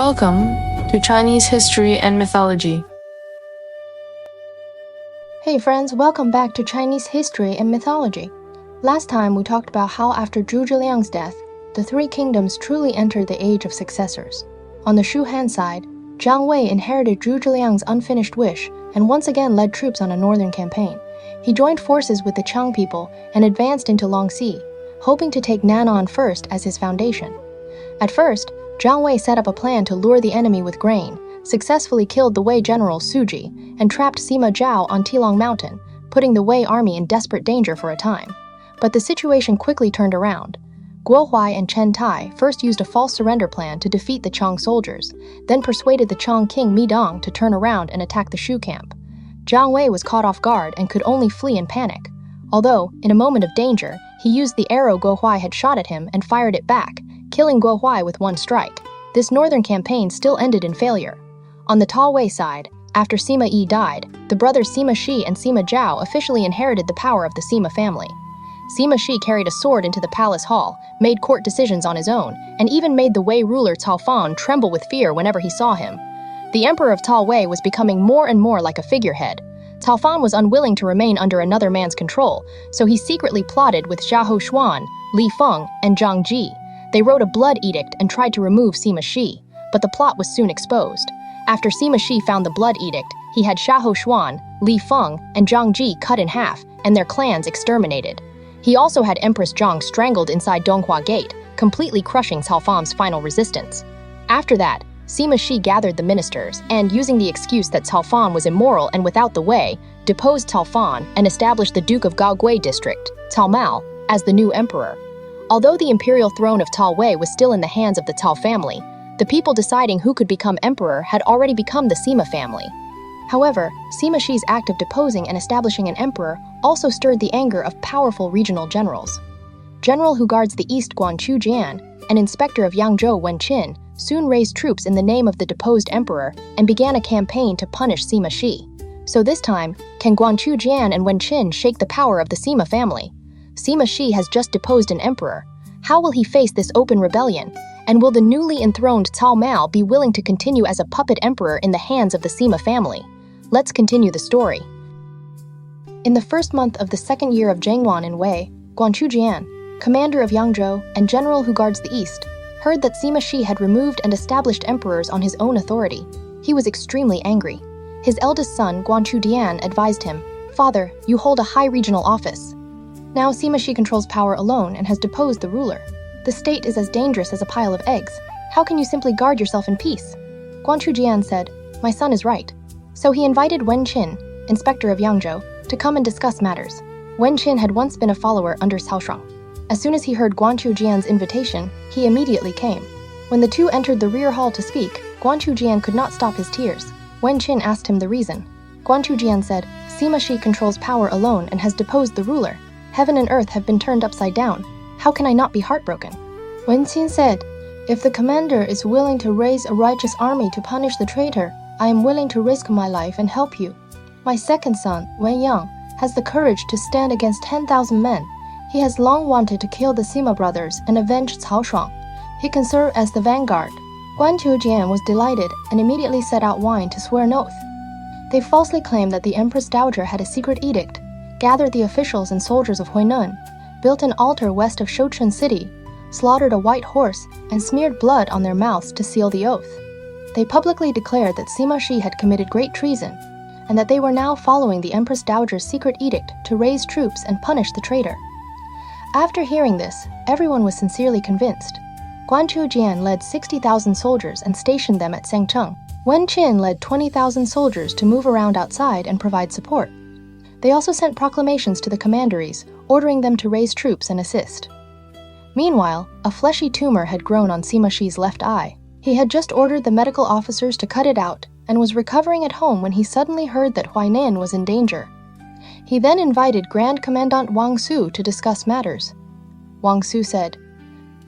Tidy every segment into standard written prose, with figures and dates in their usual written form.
Welcome to Chinese History and Mythology. Hey friends, welcome back to Chinese History and Mythology. Last time we talked about how after Zhu Zhiliang's death, the three kingdoms truly entered the age of successors. On the Shu Han side, Jiang Wei inherited Zhu Zhiliang's unfinished wish and once again led troops on a northern campaign. He joined forces with the Qiang people and advanced into Longxi, hoping to take Nan'an first as his foundation. At first, Jiang Wei set up a plan to lure the enemy with grain, successfully killed the Wei general Su Ji, and trapped Sima Zhao on Tilong Mountain, putting the Wei army in desperate danger for a time. But the situation quickly turned around. Guo Huai and Chen Tai first used a false surrender plan to defeat the Qiang soldiers, then persuaded the Qiang king Mi Dong to turn around and attack the Shu camp. Jiang Wei was caught off guard and could only flee in panic. Although, in a moment of danger, he used the arrow Guo Huai had shot at him and fired it back, killing Guo Huai with one strike. This northern campaign still ended in failure. On the Ta Wei side, after Sima Yi died, the brothers Sima Shi and Sima Zhao officially inherited the power of the Sima family. Sima Shi carried a sword into the palace hall, made court decisions on his own, and even made the Wei ruler Cao Fan tremble with fear whenever he saw him. The emperor of Ta Wei was becoming more and more like a figurehead. Cao Fan was unwilling to remain under another man's control, so he secretly plotted with Xiahou Xuan, Li Feng, and Zhang Ji. They wrote a blood edict and tried to remove Sima Shi, but the plot was soon exposed. After Sima Shi found the blood edict, he had Xiahou Xuan, Li Feng, and Zhang Ji cut in half and their clans exterminated. He also had Empress Zhang strangled inside Donghua Gate, completely crushing Cao Fan's final resistance. After that, Sima Shi gathered the ministers and, using the excuse that Cao Fan was immoral and without the Wei, deposed Cao Fan and established the Duke of Gaogui district, Cao Mao, as the new emperor. Although the imperial throne of Ta Wei was still in the hands of the Cao family, the people deciding who could become emperor had already become the Sima family. However, Sima Shi's act of deposing and establishing an emperor also stirred the anger of powerful regional generals. General who guards the east Guanqiu Jian, and inspector of Yangzhou Wen Qin, soon raised troops in the name of the deposed emperor and began a campaign to punish Sima Shi. So this time, can Guanqiu Jian and Wen Qin shake the power of the Sima family? Sima Shi has just deposed an emperor. How will he face this open rebellion? And will the newly enthroned Cao Mao be willing to continue as a puppet emperor in the hands of the Sima family? Let's continue the story. In the first month of the second year of Zhengyuan in Wei, Guanqiu Jian, commander of Yangzhou and general who guards the east, heard that Sima Shi had removed and established emperors on his own authority. He was extremely angry. His eldest son, Guanqiu Dian, advised him, "Father, you hold a high regional office. Now Sima Shi controls power alone and has deposed the ruler. The state is as dangerous as a pile of eggs. How can you simply guard yourself in peace?" Guanqiu Jian said, "My son is right." So he invited Wen Qin, inspector of Yangzhou, to come and discuss matters. Wen Qin had once been a follower under Cao Shuang. As soon as he heard Guanqiu Jian's invitation, he immediately came. When the two entered the rear hall to speak, Guanqiu Jian could not stop his tears. Wen Qin asked him the reason. Guanqiu Jian said, "Sima Shi controls power alone and has deposed the ruler. Heaven and earth have been turned upside down. How can I not be heartbroken?" Wen Qin said, "If the commander is willing to raise a righteous army to punish the traitor, I am willing to risk my life and help you. My second son, Wen Yang, has the courage to stand against 10,000 men. He has long wanted to kill the Sima brothers and avenge Cao Shuang. He can serve as the vanguard." Guanqiu Jian was delighted and immediately set out wine to swear an oath. They falsely claimed that the Empress Dowager had a secret edict, gathered the officials and soldiers of Huainan, built an altar west of Shouchun city, slaughtered a white horse, and smeared blood on their mouths to seal the oath. They publicly declared that Sima Shi had committed great treason, and that they were now following the Empress Dowager's secret edict to raise troops and punish the traitor. After hearing this, everyone was sincerely convinced. Guanqiu Jian led 60,000 soldiers and stationed them at Sengcheng. Wen Qin led 20,000 soldiers to move around outside and provide support. They also sent proclamations to the commanderies, ordering them to raise troops and assist. Meanwhile, a fleshy tumor had grown on Sima Shi's left eye. He had just ordered the medical officers to cut it out and was recovering at home when he suddenly heard that Huainan was in danger. He then invited Grand Commandant Wang Su to discuss matters. Wang Su said,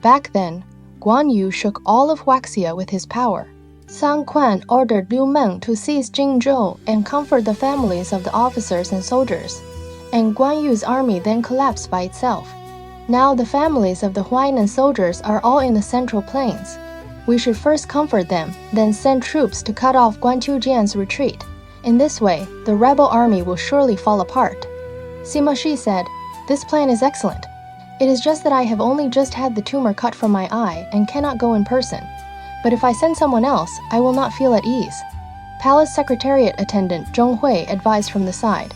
"Back then, Guan Yu shook all of Huaxia with his power. Sang Quan ordered Liu Meng to seize Jingzhou and comfort the families of the officers and soldiers, and Guan Yu's army then collapsed by itself. Now the families of the Huainan soldiers are all in the central plains. We should first comfort them, then send troops to cut off Guanqiu Jian's retreat. In this way, the rebel army will surely fall apart. Sima Shi said, "This plan is excellent. It is just that I have only just had the tumor cut from my eye and cannot go in person. But if I send someone else, I will not feel at ease." Palace Secretariat attendant Zhong Hui advised from the side,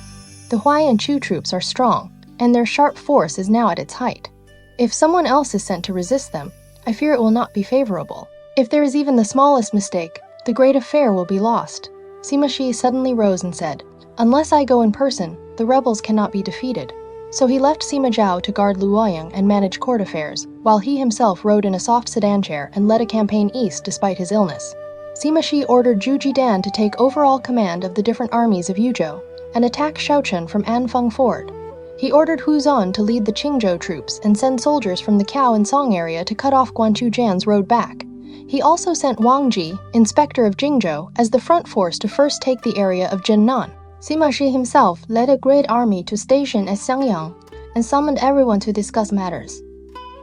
"The Huai and Chu troops are strong, and their sharp force is now at its height. If someone else is sent to resist them, I fear it will not be favorable. If there is even the smallest mistake, the great affair will be lost." Sima Shi suddenly rose and said, "Unless I go in person, the rebels cannot be defeated." So he left Sima Zhao to guard Luoyang and manage court affairs, while he himself rode in a soft sedan chair and led a campaign east despite his illness. Sima Shi ordered Zhu Jidan to take overall command of the different armies of Yuzhou and attack Shaochun from Anfeng Ford. He ordered Hu Zan to lead the Qingzhou troops and send soldiers from the Qiao and Song area to cut off Guanqiu Jian's road back. He also sent Wang Ji, inspector of Jingzhou, as the front force to first take the area of Zhennan. Sima Shi himself led a great army to station at Xiangyang and summoned everyone to discuss matters.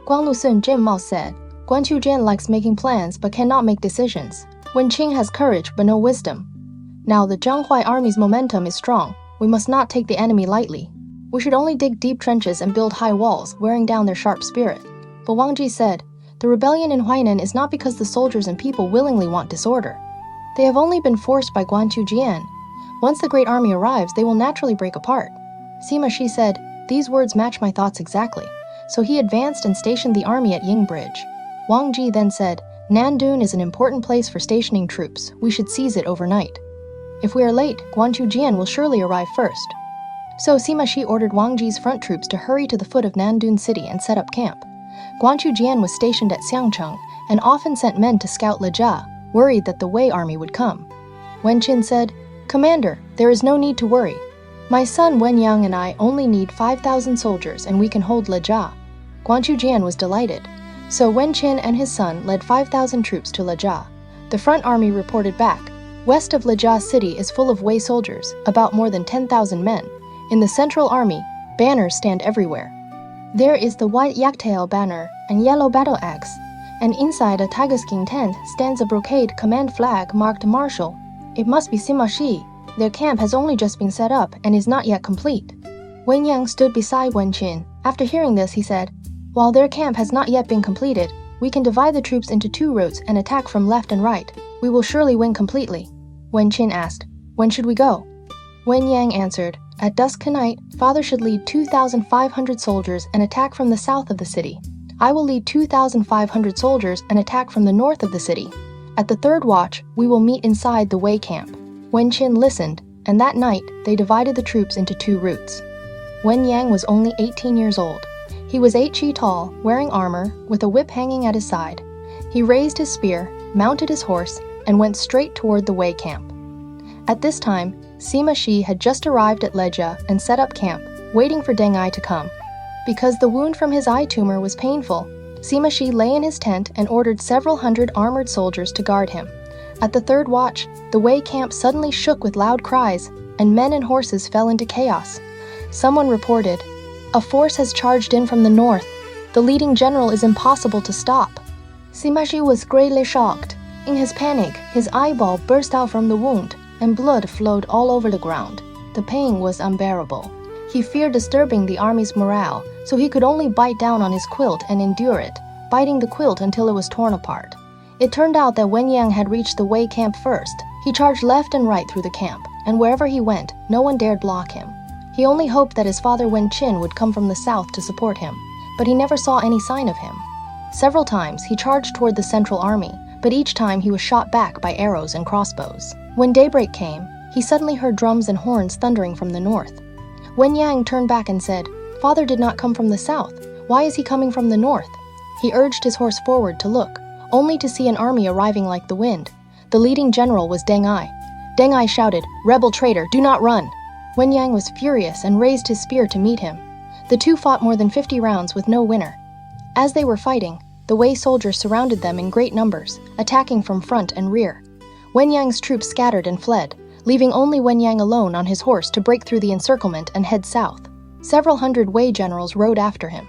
Guanglu Sun Zhenmao said, "Guanqiu Jian likes making plans but cannot make decisions. Wen Qing has courage but no wisdom. Now the Zhanghuai army's momentum is strong. We must not take the enemy lightly. We should only dig deep trenches and build high walls, wearing down their sharp spirit." But Wang Ji said, "The rebellion in Huainan is not because the soldiers and people willingly want disorder. They have only been forced by Guanqiu Jian. Once the great army arrives, they will naturally break apart." Sima Shi said, "These words match my thoughts exactly." So he advanced and stationed the army at Ying Bridge. Wang Ji then said, "Nandun is an important place for stationing troops. We should seize it overnight. If we are late, Guanqiu Jian will surely arrive first." So Sima Shi ordered Wang Ji's front troops to hurry to the foot of Nandun city and set up camp. Guanqiu Jian was stationed at Xiangcheng and often sent men to scout Lejia, worried that the Wei army would come. Wen Qin said, "Commander, there is no need to worry. My son Wen Yang and I only need 5,000 soldiers and we can hold Lejia." Guanqiu Jian was delighted. So Wen Qin and his son led 5,000 troops to Lejia. The front army reported back, "West of Lejia city is full of Wei soldiers, about more than 10,000 men. In the central army, banners stand everywhere. There is the white yaktail banner and yellow battle axe, and inside a tiger skin tent stands a brocade command flag marked Marshal. It must be Sima Shi. Their camp has only just been set up and is not yet complete." Wen Yang stood beside Wen Qin. After hearing this, he said, "While their camp has not yet been completed, we can divide the troops into 2 routes and attack from left and right. We will surely win completely." Wen Qin asked, "When should we go?" Wen Yang answered, "At dusk tonight, Father should lead 2,500 soldiers and attack from the south of the city. I will lead 2,500 soldiers and attack from the north of the city. At the third watch, we will meet inside the Wei camp." Wen Qin listened, and that night they divided the troops into 2 routes. Wen Yang was only 18 years old. He was 8 chi tall, wearing armor, with a whip hanging at his side. He raised his spear, mounted his horse, and went straight toward the Wei camp. At this time, Sima Shi had just arrived at Lejia and set up camp, waiting for Deng Ai to come. Because the wound from his eye tumor was painful, Sima Shi lay in his tent and ordered several hundred armored soldiers to guard him. At the third watch, the Wei camp suddenly shook with loud cries, and men and horses fell into chaos. Someone reported, "A force has charged in from the north. The leading general is impossible to stop." Sima Shi was greatly shocked. In his panic, his eyeball burst out from the wound, and blood flowed all over the ground. The pain was unbearable. He feared disturbing the army's morale, so he could only bite down on his quilt and endure it, biting the quilt until it was torn apart. It turned out that Wen Yang had reached the Wei camp first. He charged left and right through the camp, and wherever he went, no one dared block him. He only hoped that his father Wen Qin would come from the south to support him, but he never saw any sign of him. Several times he charged toward the central army, but each time he was shot back by arrows and crossbows. When daybreak came, he suddenly heard drums and horns thundering from the north. Wen Yang turned back and said, "Father did not come from the south. Why is he coming from the north?" He urged his horse forward to look, only to see an army arriving like the wind. The leading general was Deng Ai. Deng Ai shouted, "Rebel traitor, do not run!" Wen Yang was furious and raised his spear to meet him. The two fought more than 50 rounds with no winner. As they were fighting, the Wei soldiers surrounded them in great numbers, attacking from front and rear. Wen Yang's troops scattered and fled, leaving only Wen Yang alone on his horse to break through the encirclement and head south. Several hundred Wei generals rode after him.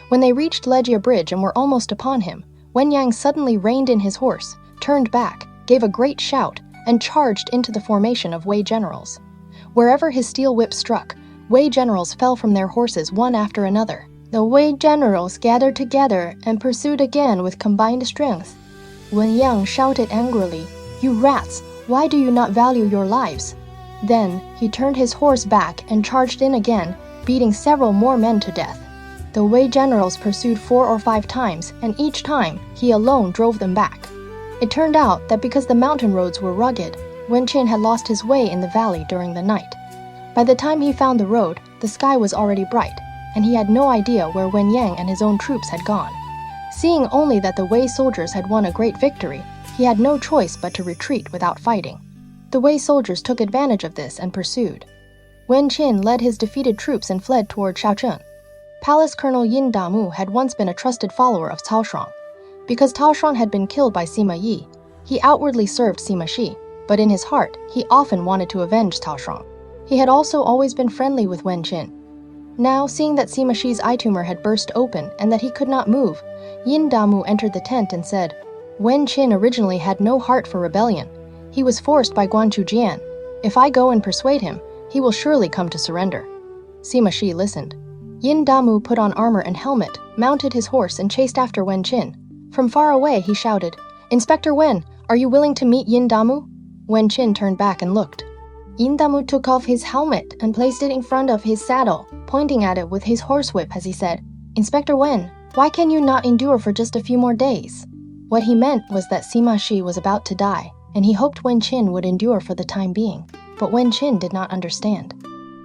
When they reached Lejia Bridge and were almost upon him, Wen Yang suddenly reined in his horse, turned back, gave a great shout, and charged into the formation of Wei generals. Wherever his steel whip struck, Wei generals fell from their horses one after another. The Wei generals gathered together and pursued again with combined strength. Wen Yang shouted angrily, "You rats, why do you not value your lives?" Then he turned his horse back and charged in again, beating several more men to death. The Wei generals pursued 4 or 5 times, and each time he alone drove them back. It turned out that because the mountain roads were rugged, Wen Qin had lost his way in the valley during the night. By the time he found the road, the sky was already bright, and he had no idea where Wen Yang and his own troops had gone. Seeing only that the Wei soldiers had won a great victory, he had no choice but to retreat without fighting. The Wei soldiers took advantage of this and pursued. Wen Qin led his defeated troops and fled toward Shaocheng. Palace Colonel Yin Damu had once been a trusted follower of Cao Shuang. Because Cao Shuang had been killed by Sima Yi, he outwardly served Sima Shi, but in his heart, he often wanted to avenge Cao Shuang. He had also always been friendly with Wen Qin. Now, seeing that Sima Shi's eye tumor had burst open and that he could not move, Yin Damu entered the tent and said, "Wen Qin originally had no heart for rebellion. He was forced by Guanqiu Jian. If I go and persuade him, he will surely come to surrender." Sima Shi listened. Yin Damu put on armor and helmet, mounted his horse, and chased after Wen Qin. From far away, he shouted, "Inspector Wen, are you willing to meet Yin Damu?" Wen Qin turned back and looked. Yin Damu took off his helmet and placed it in front of his saddle, pointing at it with his horsewhip as he said, "Inspector Wen, why can you not endure for just a few more days?" What he meant was that Sima Shi was about to die, and he hoped Wen Qin would endure for the time being. But Wen Qin did not understand.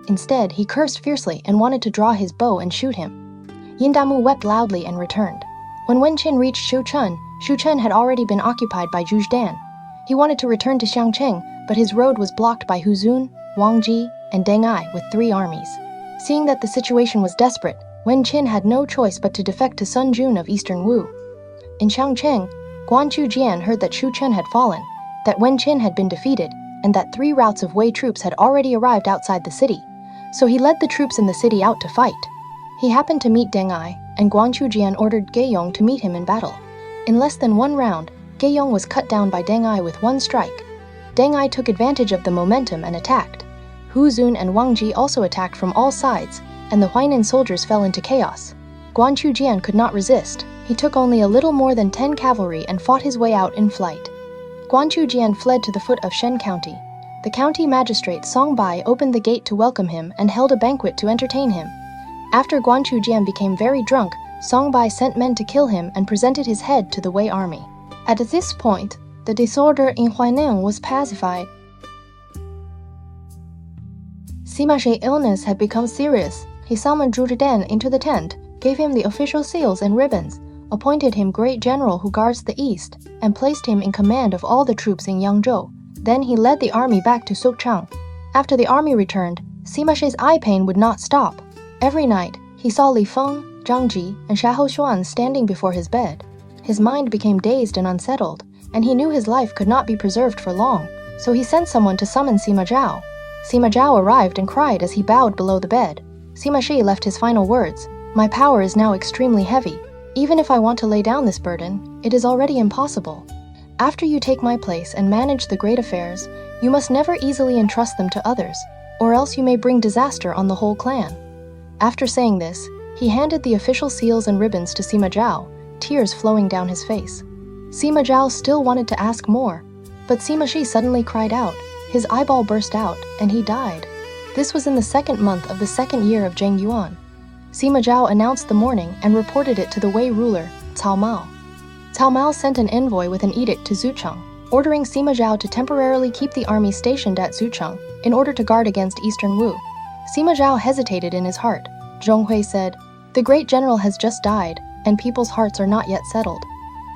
Instead, he cursed fiercely and wanted to draw his bow and shoot him. Yin Damu wept loudly and returned. When Wen Qin reached Shuchen had already been occupied by Zhu Dan. He wanted to return to Xiangcheng, but his road was blocked by Hu Zun, Wang Ji, and Deng Ai with 3 armies. Seeing that the situation was desperate, Wen Qin had no choice but to defect to Sun Jun of eastern Wu. In Xiangcheng, Guanqiu Jian heard that Shuchen had fallen, that Wen Qin had been defeated, and that 3 routes of Wei troops had already arrived outside the city. So he led the troops in the city out to fight. He happened to meet Deng Ai, and Guanqiu Jian ordered Geiyong to meet him in battle. In less than 1 round, Geiyong was cut down by Deng Ai with 1 strike. Deng Ai took advantage of the momentum and attacked. Hu Zun and Wang Ji also attacked from all sides, and the Huainan soldiers fell into chaos. Guanqiu Jian could not resist. He took only a little more than 10 cavalry and fought his way out in flight. Guanqiu Jian fled to the foot of Shen County. The county magistrate Song Bai opened the gate to welcome him and held a banquet to entertain him. After Guanqiu Jian became very drunk, Song Bai sent men to kill him and presented his head to the Wei army. At this point, the disorder in Huainan was pacified. Sima Shi's illness had become serious. He summoned Zhu Dan into the tent, gave him the official seals and ribbons, appointed him great general who guards the east, and placed him in command of all the troops in Yangzhou. Then he led the army back to Sukchang. After the army returned, Sima Shi's eye pain would not stop. Every night, he saw Li Feng, Zhang Ji, and Xiahou Xuan standing before his bed. His mind became dazed and unsettled, and he knew his life could not be preserved for long, so he sent someone to summon Sima Zhao. Sima Zhao arrived and cried as he bowed below the bed. Sima Shi left his final words, "My power is now extremely heavy. Even if I want to lay down this burden, it is already impossible. After you take my place and manage the great affairs, you must never easily entrust them to others, or else you may bring disaster on the whole clan." After saying this, he handed the official seals and ribbons to Sima Zhao, tears flowing down his face. Sima Zhao still wanted to ask more, but Sima Shi suddenly cried out. His eyeball burst out, and he died. This was in the 2nd month of the 2nd year of Zhengyuan. Sima Zhao announced the mourning and reported it to the Wei ruler, Cao Mao. Cao Mao sent an envoy with an edict to Zucheng, ordering Sima Zhao to temporarily keep the army stationed at Zucheng in order to guard against eastern Wu. Sima Zhao hesitated in his heart. Zhonghui said, "The great general has just died, and people's hearts are not yet settled.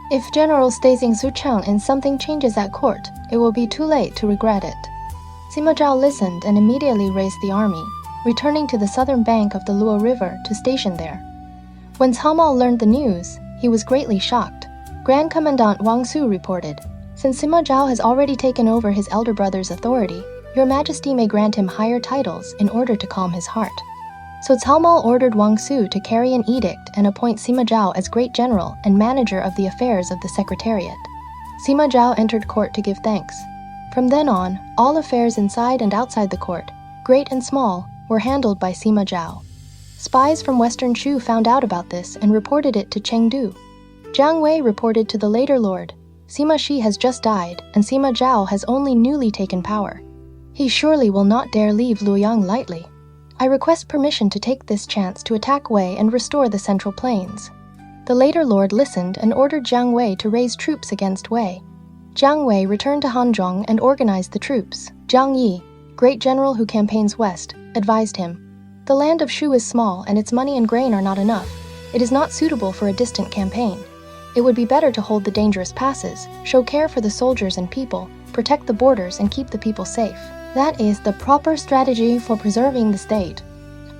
If general stays in Zucheng and something changes at court, it will be too late to regret it." Sima Zhao listened and immediately raised the army, returning to the southern bank of the Luo River to station there. When Cao Mao learned the news, he was greatly shocked. Grand Commandant Wang Su reported, "Since Sima Zhao has already taken over his elder brother's authority, Your Majesty may grant him higher titles in order to calm his heart." So Cao Mao ordered Wang Su to carry an edict and appoint Sima Zhao as great general and manager of the affairs of the secretariat. Sima Zhao entered court to give thanks. From then on, all affairs inside and outside the court, great and small, were handled by Sima Zhao. Spies from Western Shu found out about this and reported it to Chengdu. Jiang Wei reported to the later lord, Sima Shi has just died, and Sima Zhao has only newly taken power. He surely will not dare leave Luoyang lightly. I request permission to take this chance to attack Wei and restore the Central Plains. The later lord listened and ordered Jiang Wei to raise troops against Wei. Jiang Wei returned to Hanzhong and organized the troops. Zhang Yi, great general who campaigns west, advised him, "The land of Shu is small and its money and grain are not enough. It is not suitable for a distant campaign. It would be better to hold the dangerous passes, show care for the soldiers and people, protect the borders and keep the people safe. That is the proper strategy for preserving the state."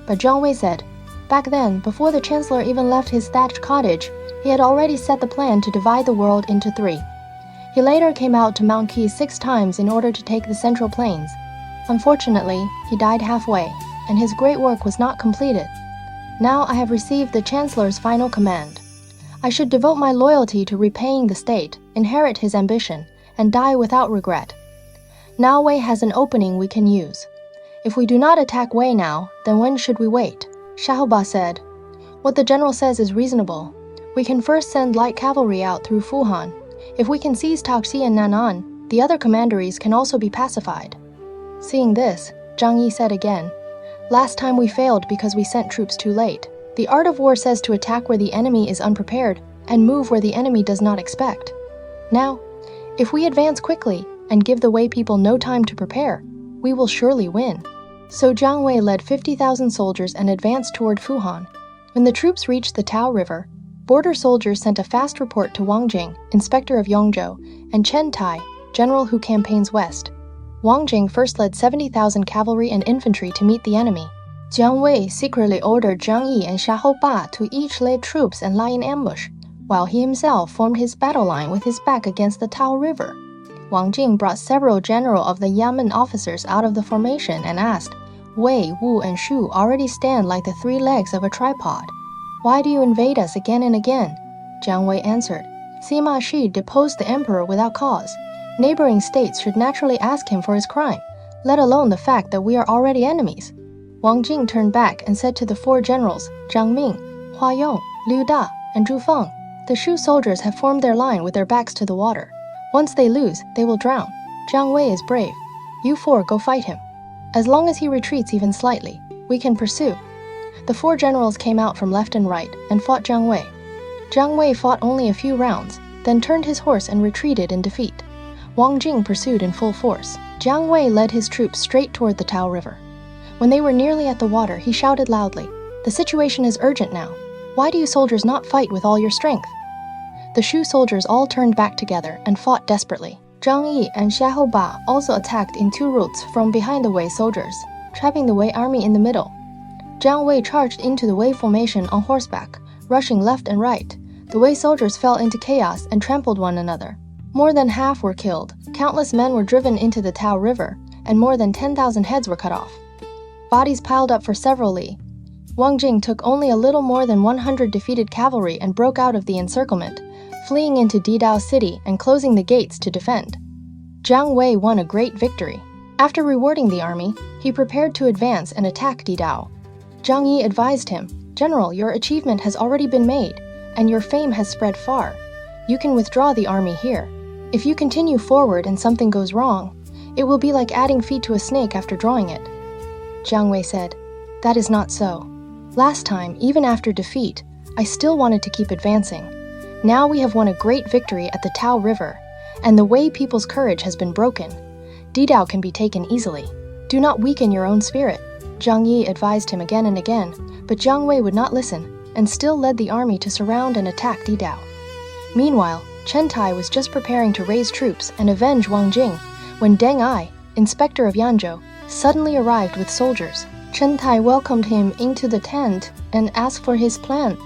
But Zhang Wei said, back then, before the chancellor even left his thatched cottage, he had already set the plan to divide the world into three. He later came out to Mount Qi 6 times in order to take the Central Plains. Unfortunately, he died halfway, and his great work was not completed. Now I have received the chancellor's final command. I should devote my loyalty to repaying the state, inherit his ambition, and die without regret. Now Wei has an opening we can use. If we do not attack Wei now, then when should we wait? Xiaoba said, "What the general says is reasonable. We can first send light cavalry out through Fuhan. If we can seize Taoxi and Nan'an, the other commanderies can also be pacified." Seeing this, Zhang Yi said again, "Last time we failed because we sent troops too late. The art of war says to attack where the enemy is unprepared and move where the enemy does not expect. Now, if we advance quickly and give the Wei people no time to prepare, we will surely win." So Jiang Wei led 50,000 soldiers and advanced toward Fuhan. When the troops reached the Tao River, border soldiers sent a fast report to Wang Jing, inspector of Yangzhou, and Chen Tai, general who campaigns west. Wang Jing first led 70,000 cavalry and infantry to meet the enemy. Jiang Wei secretly ordered Zhang Yi and Xiahou Ba to each lay troops and lie in ambush, while he himself formed his battle line with his back against the Tao River. Wang Jing brought several general of the Yamen officers out of the formation and asked, "Wei, Wu, and Shu already stand like the 3 legs of a tripod. Why do you invade us again and again?" Jiang Wei answered, "Sima Shi deposed the emperor without cause. Neighboring states should naturally ask him for his crime, let alone the fact that we are already enemies." Wang Jing turned back and said to the 4 generals, Zhang Ming, Hua Yong, Liu Da, and Zhu Feng, "The Shu soldiers have formed their line with their backs to the water. Once they lose, they will drown. Jiang Wei is brave. You 4 go fight him. As long as he retreats even slightly, we can pursue." The 4 generals came out from left and right and fought Jiang Wei. Jiang Wei fought only a few rounds, then turned his horse and retreated in defeat. Wang Jing pursued in full force. Jiang Wei led his troops straight toward the Tao River. When they were nearly at the water, he shouted loudly, "The situation is urgent now. Why do you soldiers not fight with all your strength?" The Shu soldiers all turned back together and fought desperately. Zhang Yi and Xiahou Ba also attacked in 2 routes from behind the Wei soldiers, trapping the Wei army in the middle. Jiang Wei charged into the Wei formation on horseback, rushing left and right. The Wei soldiers fell into chaos and trampled one another. More than half were killed, countless men were driven into the Tao River, and more than 10,000 heads were cut off. Bodies piled up for several li. Wang Jing took only a little more than 100 defeated cavalry and broke out of the encirclement, fleeing into Didao city and closing the gates to defend. Jiang Wei won a great victory. After rewarding the army, he prepared to advance and attack Didao. Zhang Yi advised him, "General, your achievement has already been made, and your fame has spread far. You can withdraw the army here. If you continue forward and something goes wrong, it will be like adding feet to a snake after drawing it." Jiang Wei said, "That is not so. Last time, even after defeat, I still wanted to keep advancing. Now we have won a great victory at the Tao River, and the Wei people's courage has been broken. Didao can be taken easily. Do not weaken your own spirit." Zhang Yi advised him again and again, but Jiang Wei would not listen, and still led the army to surround and attack Didao. Meanwhile, Chen Tai was just preparing to raise troops and avenge Wang Jing, when Deng Ai, inspector of Yangzhou, suddenly arrived with soldiers. Chen Tai welcomed him into the tent and asked for his plan.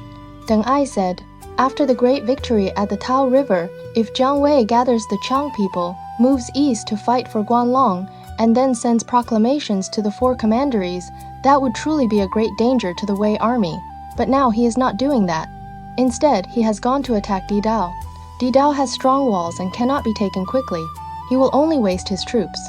Deng Ai said, "After the great victory at the Tao River, if Jiang Wei gathers the Qiang people, moves east to fight for Guanlong, and then sends proclamations to the four commanderies, that would truly be a great danger to the Wei army. But now he is not doing that. Instead, he has gone to attack Didao. Didao has strong walls and cannot be taken quickly. He will only waste his troops.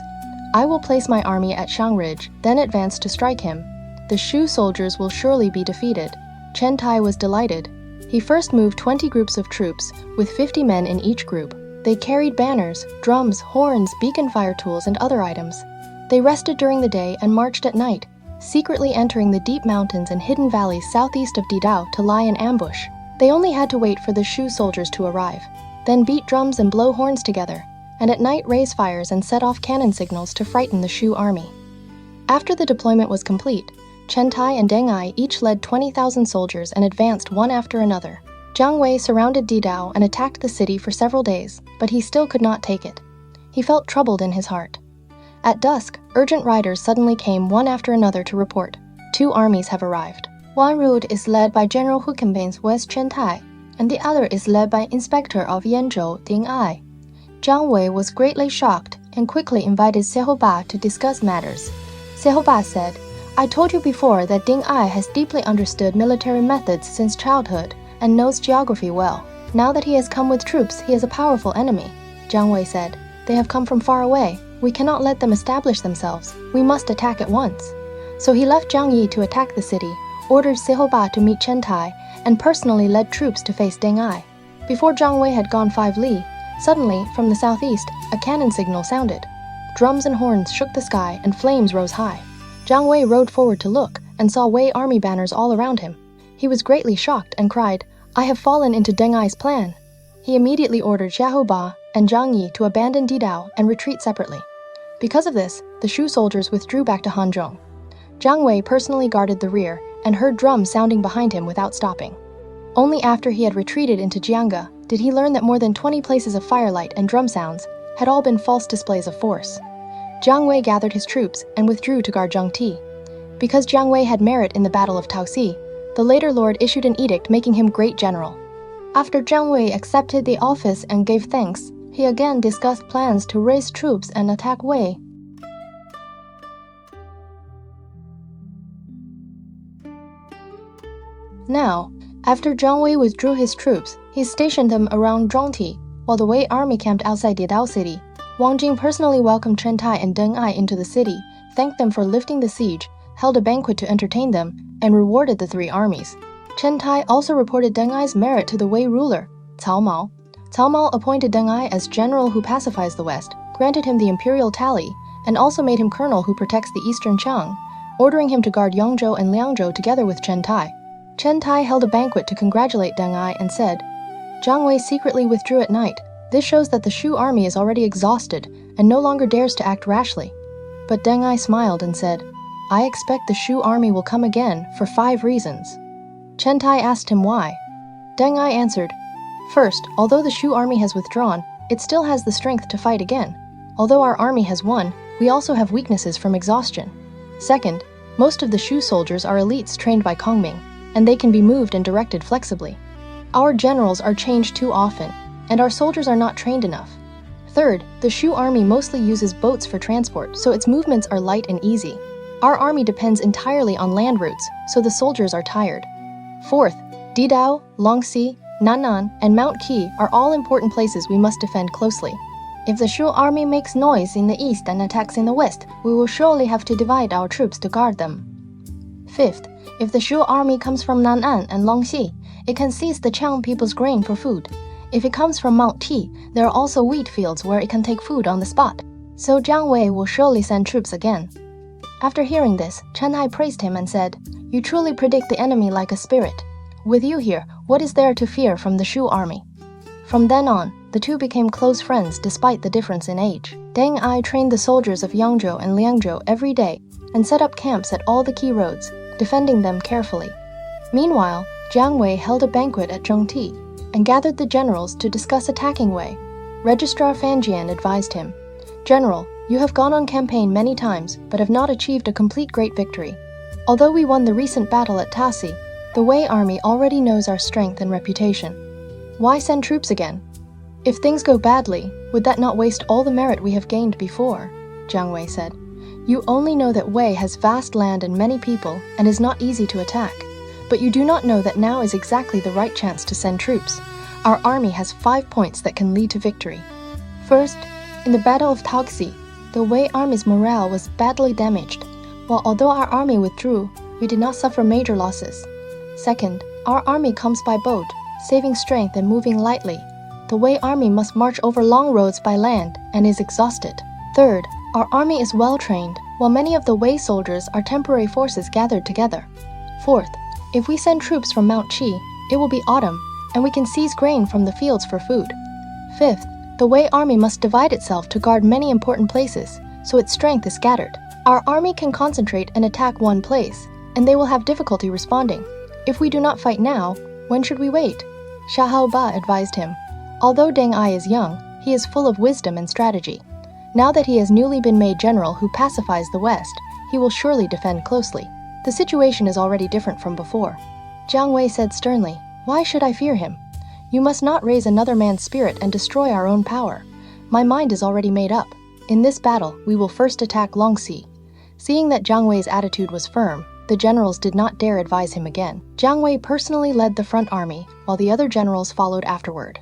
I will place my army at Shangridge, then advance to strike him. The Shu soldiers will surely be defeated. Chen Tai was delighted. He first moved 20 groups of troops, with 50 men in each group. They carried banners, drums, horns, beacon fire tools, and other items. They rested during the day and marched at night, secretly entering the deep mountains and hidden valleys southeast of Didao to lie in ambush. They only had to wait for the Shu soldiers to arrive, then beat drums and blow horns together, and at night raise fires and set off cannon signals to frighten the Shu army. After the deployment was complete, Chen Tai and Deng Ai each led 20,000 soldiers and advanced one after another. Jiang Wei surrounded Didao and attacked the city for several days, but he still could not take it. He felt troubled in his heart. At dusk, urgent riders suddenly came one after another to report. 2 armies have arrived. One route is led by General who campaigns West Chen Tai, and the other is led by Inspector of Yangzhou Deng Ai. Jiang Wei was greatly shocked and quickly invited Sehoba to discuss matters. Sehoba said, I told you before that Deng Ai has deeply understood military methods since childhood and knows geography well. Now that he has come with troops, he is a powerful enemy. Jiang Wei said, They have come from far away. We cannot let them establish themselves. We must attack at once. So he left Jiang Yi to attack the city, ordered Sehoba to meet Chen Tai, and personally led troops to face Deng Ai. Before Jiang Wei had gone 5 li, suddenly, from the southeast, a cannon signal sounded. Drums and horns shook the sky and flames rose high. Jiang Wei rode forward to look and saw Wei army banners all around him. He was greatly shocked and cried, I have fallen into Deng Ai's plan. He immediately ordered Xiaoba and Zhang Yi to abandon Didao and retreat separately. Because of this, the Shu soldiers withdrew back to Hanzhong. Jiang Wei personally guarded the rear and heard drums sounding behind him without stopping. Only after he had retreated into Jianga did he learn that more than 20 places of firelight and drum sounds had all been false displays of force. Jiang Wei gathered his troops and withdrew to guard Zhengti. Because Jiang Wei had merit in the Battle of Taoxi, the later lord issued an edict making him great general. After Jiang Wei accepted the office and gave thanks, he again discussed plans to raise troops and attack Wei. Now, after Jiang Wei withdrew his troops, he stationed them around Zhongti, while the Wei army camped outside Didao city. Wang Jing personally welcomed Chen Tai and Deng Ai into the city, thanked them for lifting the siege, held a banquet to entertain them, and rewarded the 3 armies. Chen Tai also reported Deng Ai's merit to the Wei ruler, Cao Mao. Cao Mao appointed Deng Ai as general who pacifies the West, granted him the imperial tally, and also made him colonel who protects the eastern Qiang, ordering him to guard Yangzhou and Liangzhou together with Chen Tai. Chen Tai held a banquet to congratulate Deng Ai and said, Jiang Wei secretly withdrew at night. This shows that the Shu army is already exhausted and no longer dares to act rashly. But Deng Ai smiled and said, I expect the Shu army will come again for 5 reasons. Chen Tai asked him why. Deng Ai answered, First, although the Shu army has withdrawn, it still has the strength to fight again. Although our army has won, we also have weaknesses from exhaustion. Second, most of the Shu soldiers are elites trained by Kongming, and they can be moved and directed flexibly. Our generals are changed too often, and our soldiers are not trained enough. Third, the Shu army mostly uses boats for transport, so its movements are light and easy. Our army depends entirely on land routes, so the soldiers are tired. Fourth, Didao, Longxi, Nan'an, and Mount Qi are all important places we must defend closely. If the Shu army makes noise in the east and attacks in the west, we will surely have to divide our troops to guard them. Fifth, if the Shu army comes from Nan'an and Longxi, it can seize the Qiang people's grain for food. If it comes from Mount Qi, there are also wheat fields where it can take food on the spot. So Jiang Wei will surely send troops again. After hearing this, Chen Tai praised him and said, You truly predict the enemy like a spirit. With you here, what is there to fear from the Shu army? From then on, the two became close friends despite the difference in age. Deng Ai trained the soldiers of Yangzhou and Liangzhou every day and set up camps at all the key roads, defending them carefully. Meanwhile, Jiang Wei held a banquet at Zhongti and gathered the generals to discuss attacking Wei. Registrar Fan Jian advised him, General, you have gone on campaign many times, but have not achieved a complete great victory. Although we won the recent battle at Tasi, the Wei army already knows our strength and reputation. Why send troops again? If things go badly, would that not waste all the merit we have gained before? Jiang Wei said. You only know that Wei has vast land and many people and is not easy to attack. But you do not know that now is exactly the right chance to send troops. Our army has 5 points that can lead to victory. First, in the Battle of Taoxi, the Wei army's morale was badly damaged, while although our army withdrew, we did not suffer major losses. Second, our army comes by boat, saving strength and moving lightly. The Wei army must march over long roads by land and is exhausted. Third, our army is well trained, while many of the Wei soldiers are temporary forces gathered together. Fourth, if we send troops from Mount Qi, it will be autumn, and we can seize grain from the fields for food. Fifth, the Wei army must divide itself to guard many important places, so its strength is scattered. Our army can concentrate and attack one place, and they will have difficulty responding. If we do not fight now, when should we wait? Xiahou Ba advised him. Although Deng Ai is young, he is full of wisdom and strategy. Now that he has newly been made general who pacifies the West, he will surely defend closely. The situation is already different from before. Jiang Wei said sternly, Why should I fear him? You must not raise another man's spirit and destroy our own power. My mind is already made up. In this battle, we will first attack Longxi. Seeing that Jiang Wei's attitude was firm, the generals did not dare advise him again. Jiang Wei personally led the front army, while the other generals followed afterward.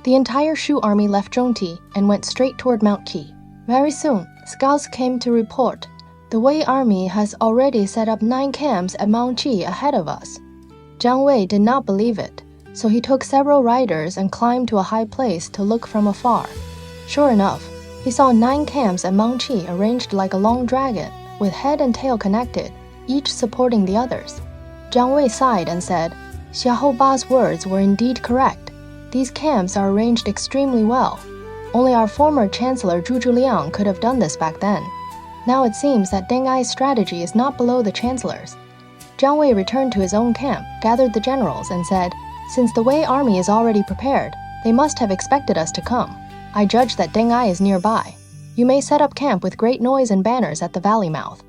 The entire Shu army left Zhongti and went straight toward Mount Qi. Very soon, scouts came to report. The Wei army has already set up 9 camps at Mount Qi ahead of us. Jiang Wei did not believe it, so he took several riders and climbed to a high place to look from afar. Sure enough, he saw 9 camps at Mount Qi arranged like a long dragon, with head and tail connected, each supporting the others. Jiang Wei sighed and said, Xiahou Ba's words were indeed correct. These camps are arranged extremely well. Only our former Chancellor Zhu Zhiliang could have done this back then. Now it seems that Deng Ai's strategy is not below the Chancellor's. Jiang Wei returned to his own camp, gathered the generals, and said, Since the Wei army is already prepared, they must have expected us to come. I judge that Deng Ai is nearby. You may set up camp with great noise and banners at the valley mouth.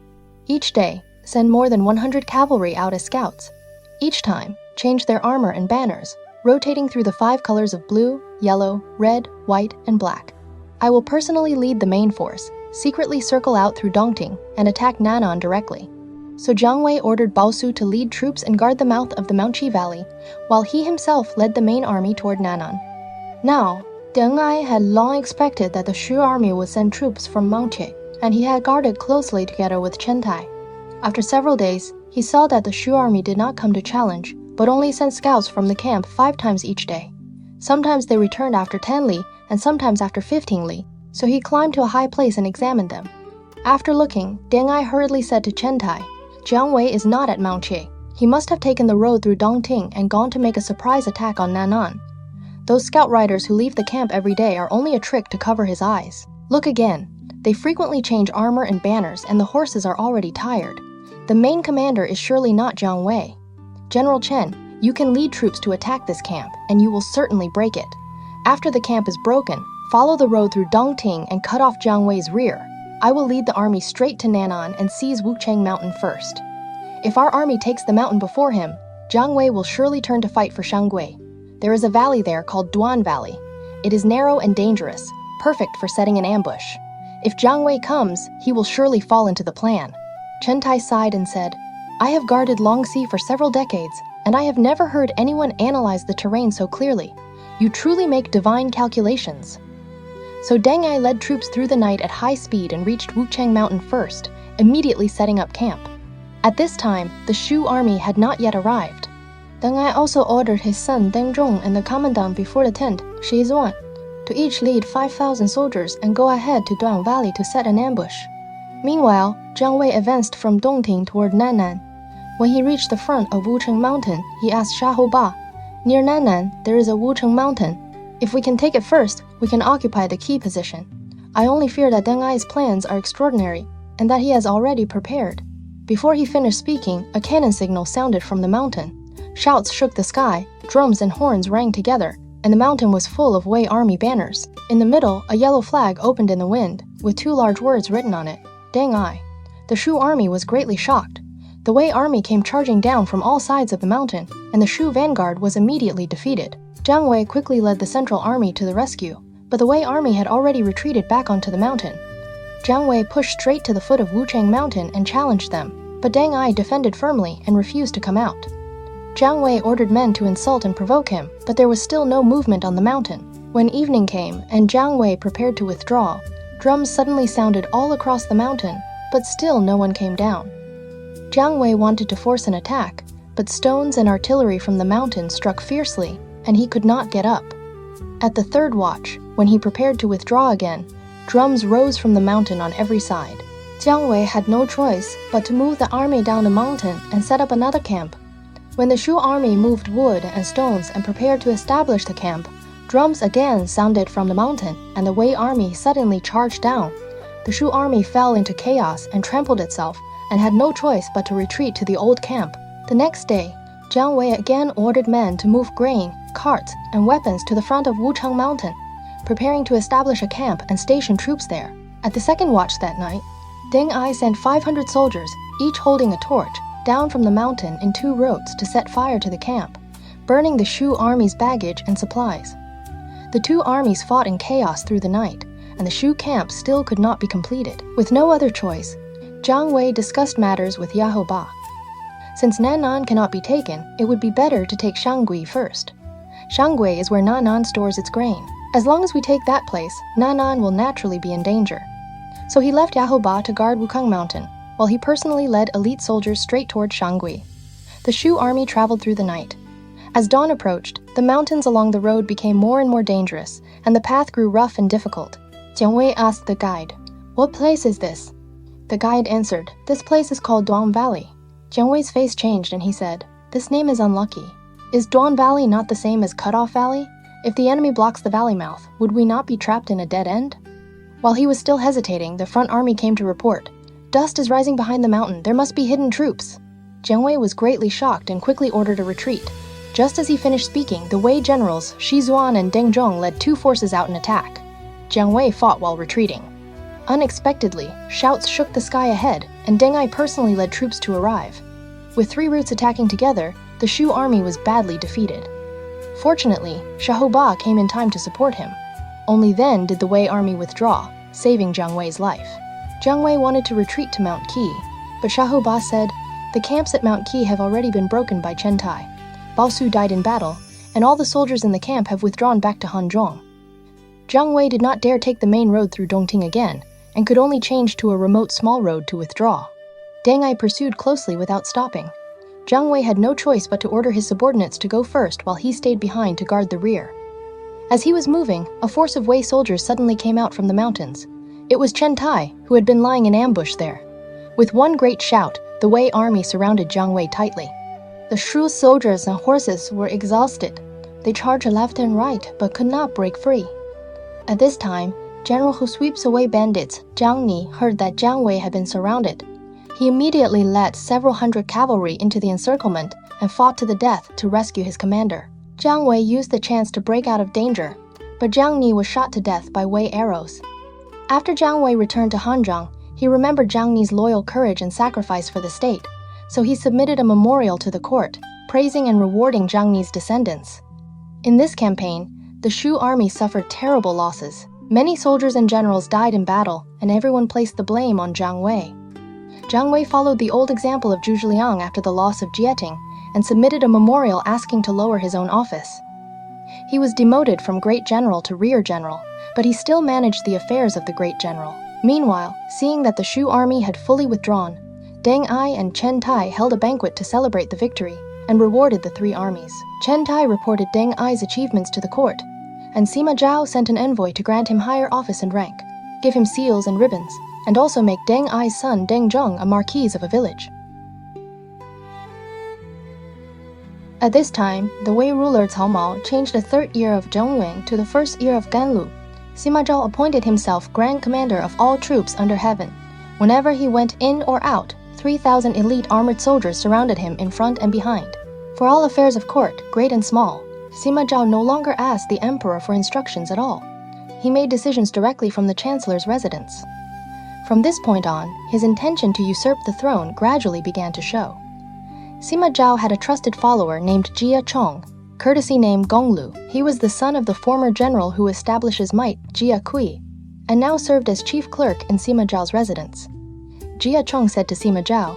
Each day, send more than 100 cavalry out as scouts. Each time, change their armor and banners, rotating through the 5 colors of blue, yellow, red, white, and black. I will personally lead the main force, secretly circle out through Dongting, and attack Nan'an directly. So Jiang Wei ordered Bao Su to lead troops and guard the mouth of the Mount Qi Valley, while he himself led the main army toward Nan'an. Now, Deng Ai had long expected that the Shu army would send troops from Mount Qi, and he had guarded closely together with Chen Tai. After several days, he saw that the Shu army did not come to challenge, but only sent scouts from the camp 5 times each day. Sometimes they returned after 10 li, and sometimes after 15 li, so he climbed to a high place and examined them. After looking, Deng Ai hurriedly said to Chen Tai, Jiang Wei is not at Mount Qi. He must have taken the road through Dongting and gone to make a surprise attack on Nan'an. Those scout riders who leave the camp every day are only a trick to cover his eyes. Look again. They frequently change armor and banners, and the horses are already tired. The main commander is surely not Jiang Wei. General Chen, you can lead troops to attack this camp, and you will certainly break it. After the camp is broken, follow the road through Dongting and cut off Jiang Wei's rear. I will lead the army straight to Nan'an and seize Wuchang Mountain first. If our army takes the mountain before him, Jiang Wei will surely turn to fight for Shangui. There is a valley there called Duan Valley. It is narrow and dangerous, perfect for setting an ambush. If Jiang Wei comes, he will surely fall into the plan. Chen Tai sighed and said, I have guarded Longxi for several decades, and I have never heard anyone analyze the terrain so clearly. You truly make divine calculations. So Deng Ai led troops through the night at high speed and reached Wuchang Mountain first, immediately setting up camp. At this time, the Shu army had not yet arrived. Deng Ai also ordered his son Deng Zhong and the commandant before the tent, Shi Zuan, to each lead 5,000 soldiers and go ahead to Duan Valley to set an ambush. Meanwhile, Jiang Wei advanced from Dongting toward Nan'an. When he reached the front of Wuchang Mountain, he asked Xiahou Ba, Near Nan'an, there is a Wuchang Mountain. If we can take it first, we can occupy the key position. I only fear that Deng Ai's plans are extraordinary, and that he has already prepared. Before he finished speaking, a cannon signal sounded from the mountain. Shouts shook the sky, drums and horns rang together, and the mountain was full of Wei army banners. In the middle, a yellow flag opened in the wind, with 2 large words written on it, Deng Ai. The Shu army was greatly shocked. The Wei army came charging down from all sides of the mountain, and the Shu vanguard was immediately defeated. Jiang Wei quickly led the central army to the rescue, but the Wei army had already retreated back onto the mountain. Jiang Wei pushed straight to the foot of Wuchang Mountain and challenged them, but Deng Ai defended firmly and refused to come out. Jiang Wei ordered men to insult and provoke him, but there was still no movement on the mountain. When evening came and Jiang Wei prepared to withdraw, drums suddenly sounded all across the mountain, but still no one came down. Jiang Wei wanted to force an attack, but stones and artillery from the mountain struck fiercely, and he could not get up. At the third watch, when he prepared to withdraw again, drums rose from the mountain on every side. Jiang Wei had no choice but to move the army down the mountain and set up another camp. When the Shu army moved wood and stones and prepared to establish the camp, drums again sounded from the mountain, and the Wei army suddenly charged down. The Shu army fell into chaos and trampled itself, and had no choice but to retreat to the old camp. The next day, Jiang Wei again ordered men to move grain, carts, and weapons to the front of Wuchang Mountain, preparing to establish a camp and station troops there. At the second watch that night, Deng Ai sent 500 soldiers, each holding a torch, down from the mountain in 2 roads to set fire to the camp, burning the Shu army's baggage and supplies. The 2 armies fought in chaos through the night, and the Shu camp still could not be completed. With no other choice, Jiang Wei discussed matters with Yahoba. Since Nan'an cannot be taken, it would be better to take Shangui first. Shangui is where Nan'an stores its grain. As long as we take that place, Nan'an will naturally be in danger. So he left Yahoba to guard Wukang Mountain, while he personally led elite soldiers straight toward Shangui. The Shu army traveled through the night. As dawn approached, the mountains along the road became more and more dangerous, and the path grew rough and difficult. Jiang Wei asked the guide, "What place is this?" The guide answered, "This place is called Duan Valley." Jiang Wei's face changed and he said, "This name is unlucky. Is Duan Valley not the same as Cut-Off Valley? If the enemy blocks the valley mouth, would we not be trapped in a dead end?" While he was still hesitating, the front army came to report, "Dust is rising behind the mountain. There must be hidden troops." Jiang Wei was greatly shocked and quickly ordered a retreat. Just as he finished speaking, the Wei generals Shi Zuan and Deng Zhong led 2 forces out in attack. Jiang Wei fought while retreating. Unexpectedly, shouts shook the sky ahead, and Deng Ai personally led troops to arrive. With 3 routes attacking together, the Shu army was badly defeated. Fortunately, Shahoba came in time to support him. Only then did the Wei army withdraw, saving Jiang Wei's life. Jiang Wei wanted to retreat to Mount Qi, but Shahoba said, "The camps at Mount Qi have already been broken by Chen Tai. Bao Su died in battle, and all the soldiers in the camp have withdrawn back to Hanzhong." Jiang Wei did not dare take the main road through Dongting again, and could only change to a remote small road to withdraw. Deng Ai pursued closely without stopping. Jiang Wei had no choice but to order his subordinates to go first while he stayed behind to guard the rear. As he was moving, a force of Wei soldiers suddenly came out from the mountains. It was Chen Tai, who had been lying in ambush there. With one great shout, the Wei army surrounded Jiang Wei tightly. The Shu soldiers and horses were exhausted. They charged left and right, but could not break free. At this time, General who sweeps away bandits, Jiang Ni, heard that Jiang Wei had been surrounded. He immediately led several hundred cavalry into the encirclement and fought to the death to rescue his commander. Jiang Wei used the chance to break out of danger, but Jiang Ni was shot to death by Wei arrows. After Jiang Wei returned to Hanzhong, he remembered Jiang Ni's loyal courage and sacrifice for the state, so he submitted a memorial to the court, praising and rewarding Jiang Ni's descendants. In this campaign, the Shu army suffered terrible losses. Many soldiers and generals died in battle, and everyone placed the blame on Jiang Wei. Jiang Wei followed the old example of Zhu Zhiliang after the loss of Jieting, and submitted a memorial asking to lower his own office. He was demoted from great general to rear general, but he still managed the affairs of the great general. Meanwhile, seeing that the Shu army had fully withdrawn, Deng Ai and Chen Tai held a banquet to celebrate the victory, and rewarded the 3 armies. Chen Tai reported Deng Ai's achievements to the court, and Sima Zhao sent an envoy to grant him higher office and rank, give him seals and ribbons, and also make Deng Ai's son Deng Zhong a marquis of a village. At this time, the Wei ruler Cao Mao changed the 3rd year of Zhengyuan to the 1st year of Ganlu. Sima Zhao appointed himself grand commander of all troops under heaven. Whenever he went in or out, 3,000 elite armored soldiers surrounded him in front and behind. For all affairs of court, great and small, Sima Zhao no longer asked the emperor for instructions at all. He made decisions directly from the chancellor's residence. From this point on, his intention to usurp the throne gradually began to show. Sima Zhao had a trusted follower named Jia Chong, courtesy name Gonglu. He was the son of the former general who establishes might, Jia Kui, and now served as chief clerk in Sima Zhao's residence. Jia Cheng said to Sima Zhao,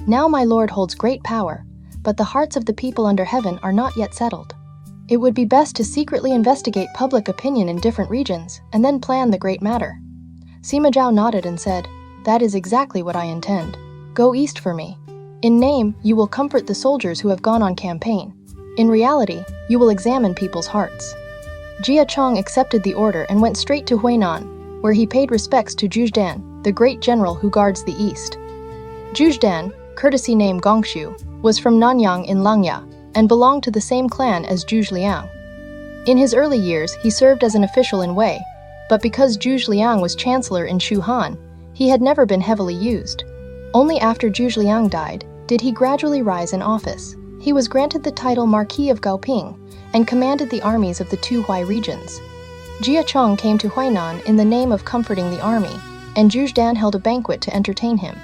"Now my lord holds great power, but the hearts of the people under heaven are not yet settled. It would be best to secretly investigate public opinion in different regions and then plan the great matter." Sima Zhao nodded and said, "That is exactly what I intend. Go east for me. In name, you will comfort the soldiers who have gone on campaign. In reality, you will examine people's hearts." Jia Cheng accepted the order and went straight to Huainan, where he paid respects to Zhu Dan, the great general who guards the east. Zhu Dan, courtesy name Guanqiu, was from Nanyang in Langya and belonged to the same clan as Zhu Liang. In his early years, he served as an official in Wei, but because Zhu Liang was chancellor in Shuhan, he had never been heavily used. Only after Zhu Liang died did he gradually rise in office. He was granted the title Marquis of Gaoping and commanded the armies of the two Hui regions. Jia Cheng came to Huainan in the name of comforting the army, and Zhu Dan held a banquet to entertain him.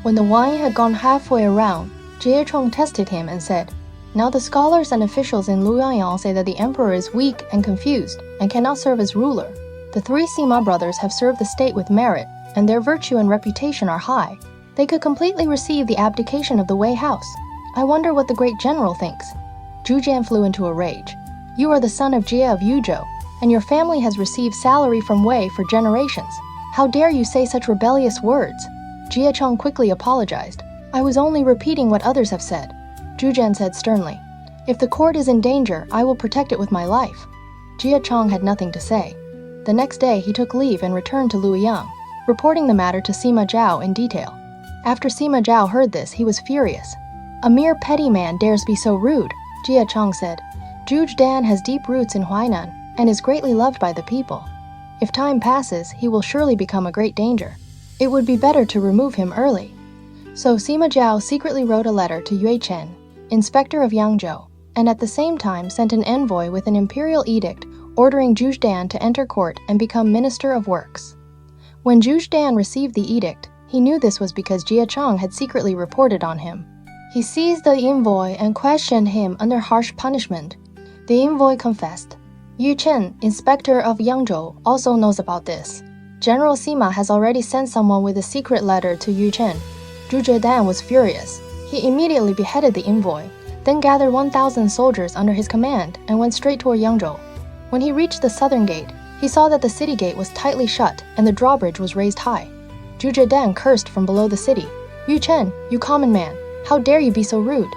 When the wine had gone halfway around, Jia Cheng tested him and said, "Now the scholars and officials in Luoyang say that the emperor is weak and confused and cannot serve as ruler. The three Sima brothers have served the state with merit, and their virtue and reputation are high. They could completely receive the abdication of the Wei house. I wonder what the great general thinks." Zhu Jian flew into a rage. "You are the son of Jia of Yuzhou, and your family has received salary from Wei for generations. How dare you say such rebellious words?" Jia Cheng quickly apologized. "I was only repeating what others have said." Zhu Jian said sternly, "If the court is in danger, I will protect it with my life." Jia Cheng had nothing to say. The next day, he took leave and returned to Luoyang, reporting the matter to Sima Zhao in detail. After Sima Zhao heard this, he was furious. "A mere petty man dares be so rude," Jia Cheng said. "Zhu Dan has deep roots in Huainan and is greatly loved by the people. If time passes, he will surely become a great danger. It would be better to remove him early." So Sima Zhao secretly wrote a letter to Yue Chen, inspector of Yangzhou, and at the same time sent an envoy with an imperial edict ordering Zhu Dan to enter court and become Minister of Works. When Zhu Dan received the edict, he knew this was because Jia Cheng had secretly reported on him. He seized the envoy and questioned him under harsh punishment. The envoy confessed. "Yu Chen, inspector of Yangzhou, also knows about this. General Sima has already sent someone with a secret letter to Yu Chen." Zhu Dan was furious. He immediately beheaded the envoy, then gathered 1,000 soldiers under his command and went straight toward Yangzhou. When he reached the southern gate, he saw that the city gate was tightly shut and the drawbridge was raised high. Zhu Dan cursed from below the city. "Yu Chen, you common man, how dare you be so rude?"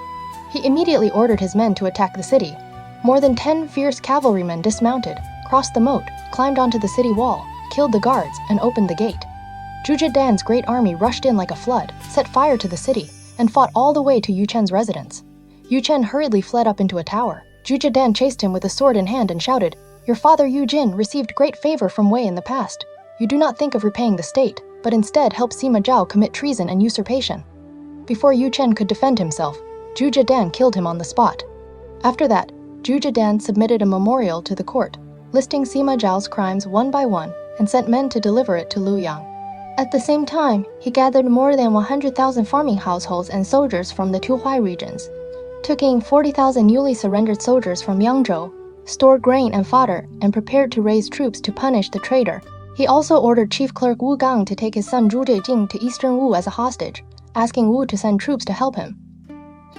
He immediately ordered his men to attack the city. More than 10 fierce cavalrymen dismounted, crossed the moat, climbed onto the city wall, killed the guards, and opened the gate. Zhu Dan's great army rushed in like a flood, set fire to the city, and fought all the way to Yu Chen's residence. Yu Chen hurriedly fled up into a tower. Zhu Dan chased him with a sword in hand and shouted, "Your father Yu Jin received great favor from Wei in the past. You do not think of repaying the state, but instead help Sima Zhao commit treason and usurpation." Before Yu Chen could defend himself, Zhu Dan killed him on the spot. After that, Zhu Dan submitted a memorial to the court, listing Sima Zhao's crimes one by one, and sent men to deliver it to Luoyang. At the same time, he gathered more than 100,000 farming households and soldiers from the two Hui regions, took in 40,000 newly surrendered soldiers from Yangzhou, stored grain and fodder, and prepared to raise troops to punish the traitor. He also ordered Chief Clerk Wu Gang to take his son Zhu Zhejing to eastern Wu as a hostage, asking Wu to send troops to help him.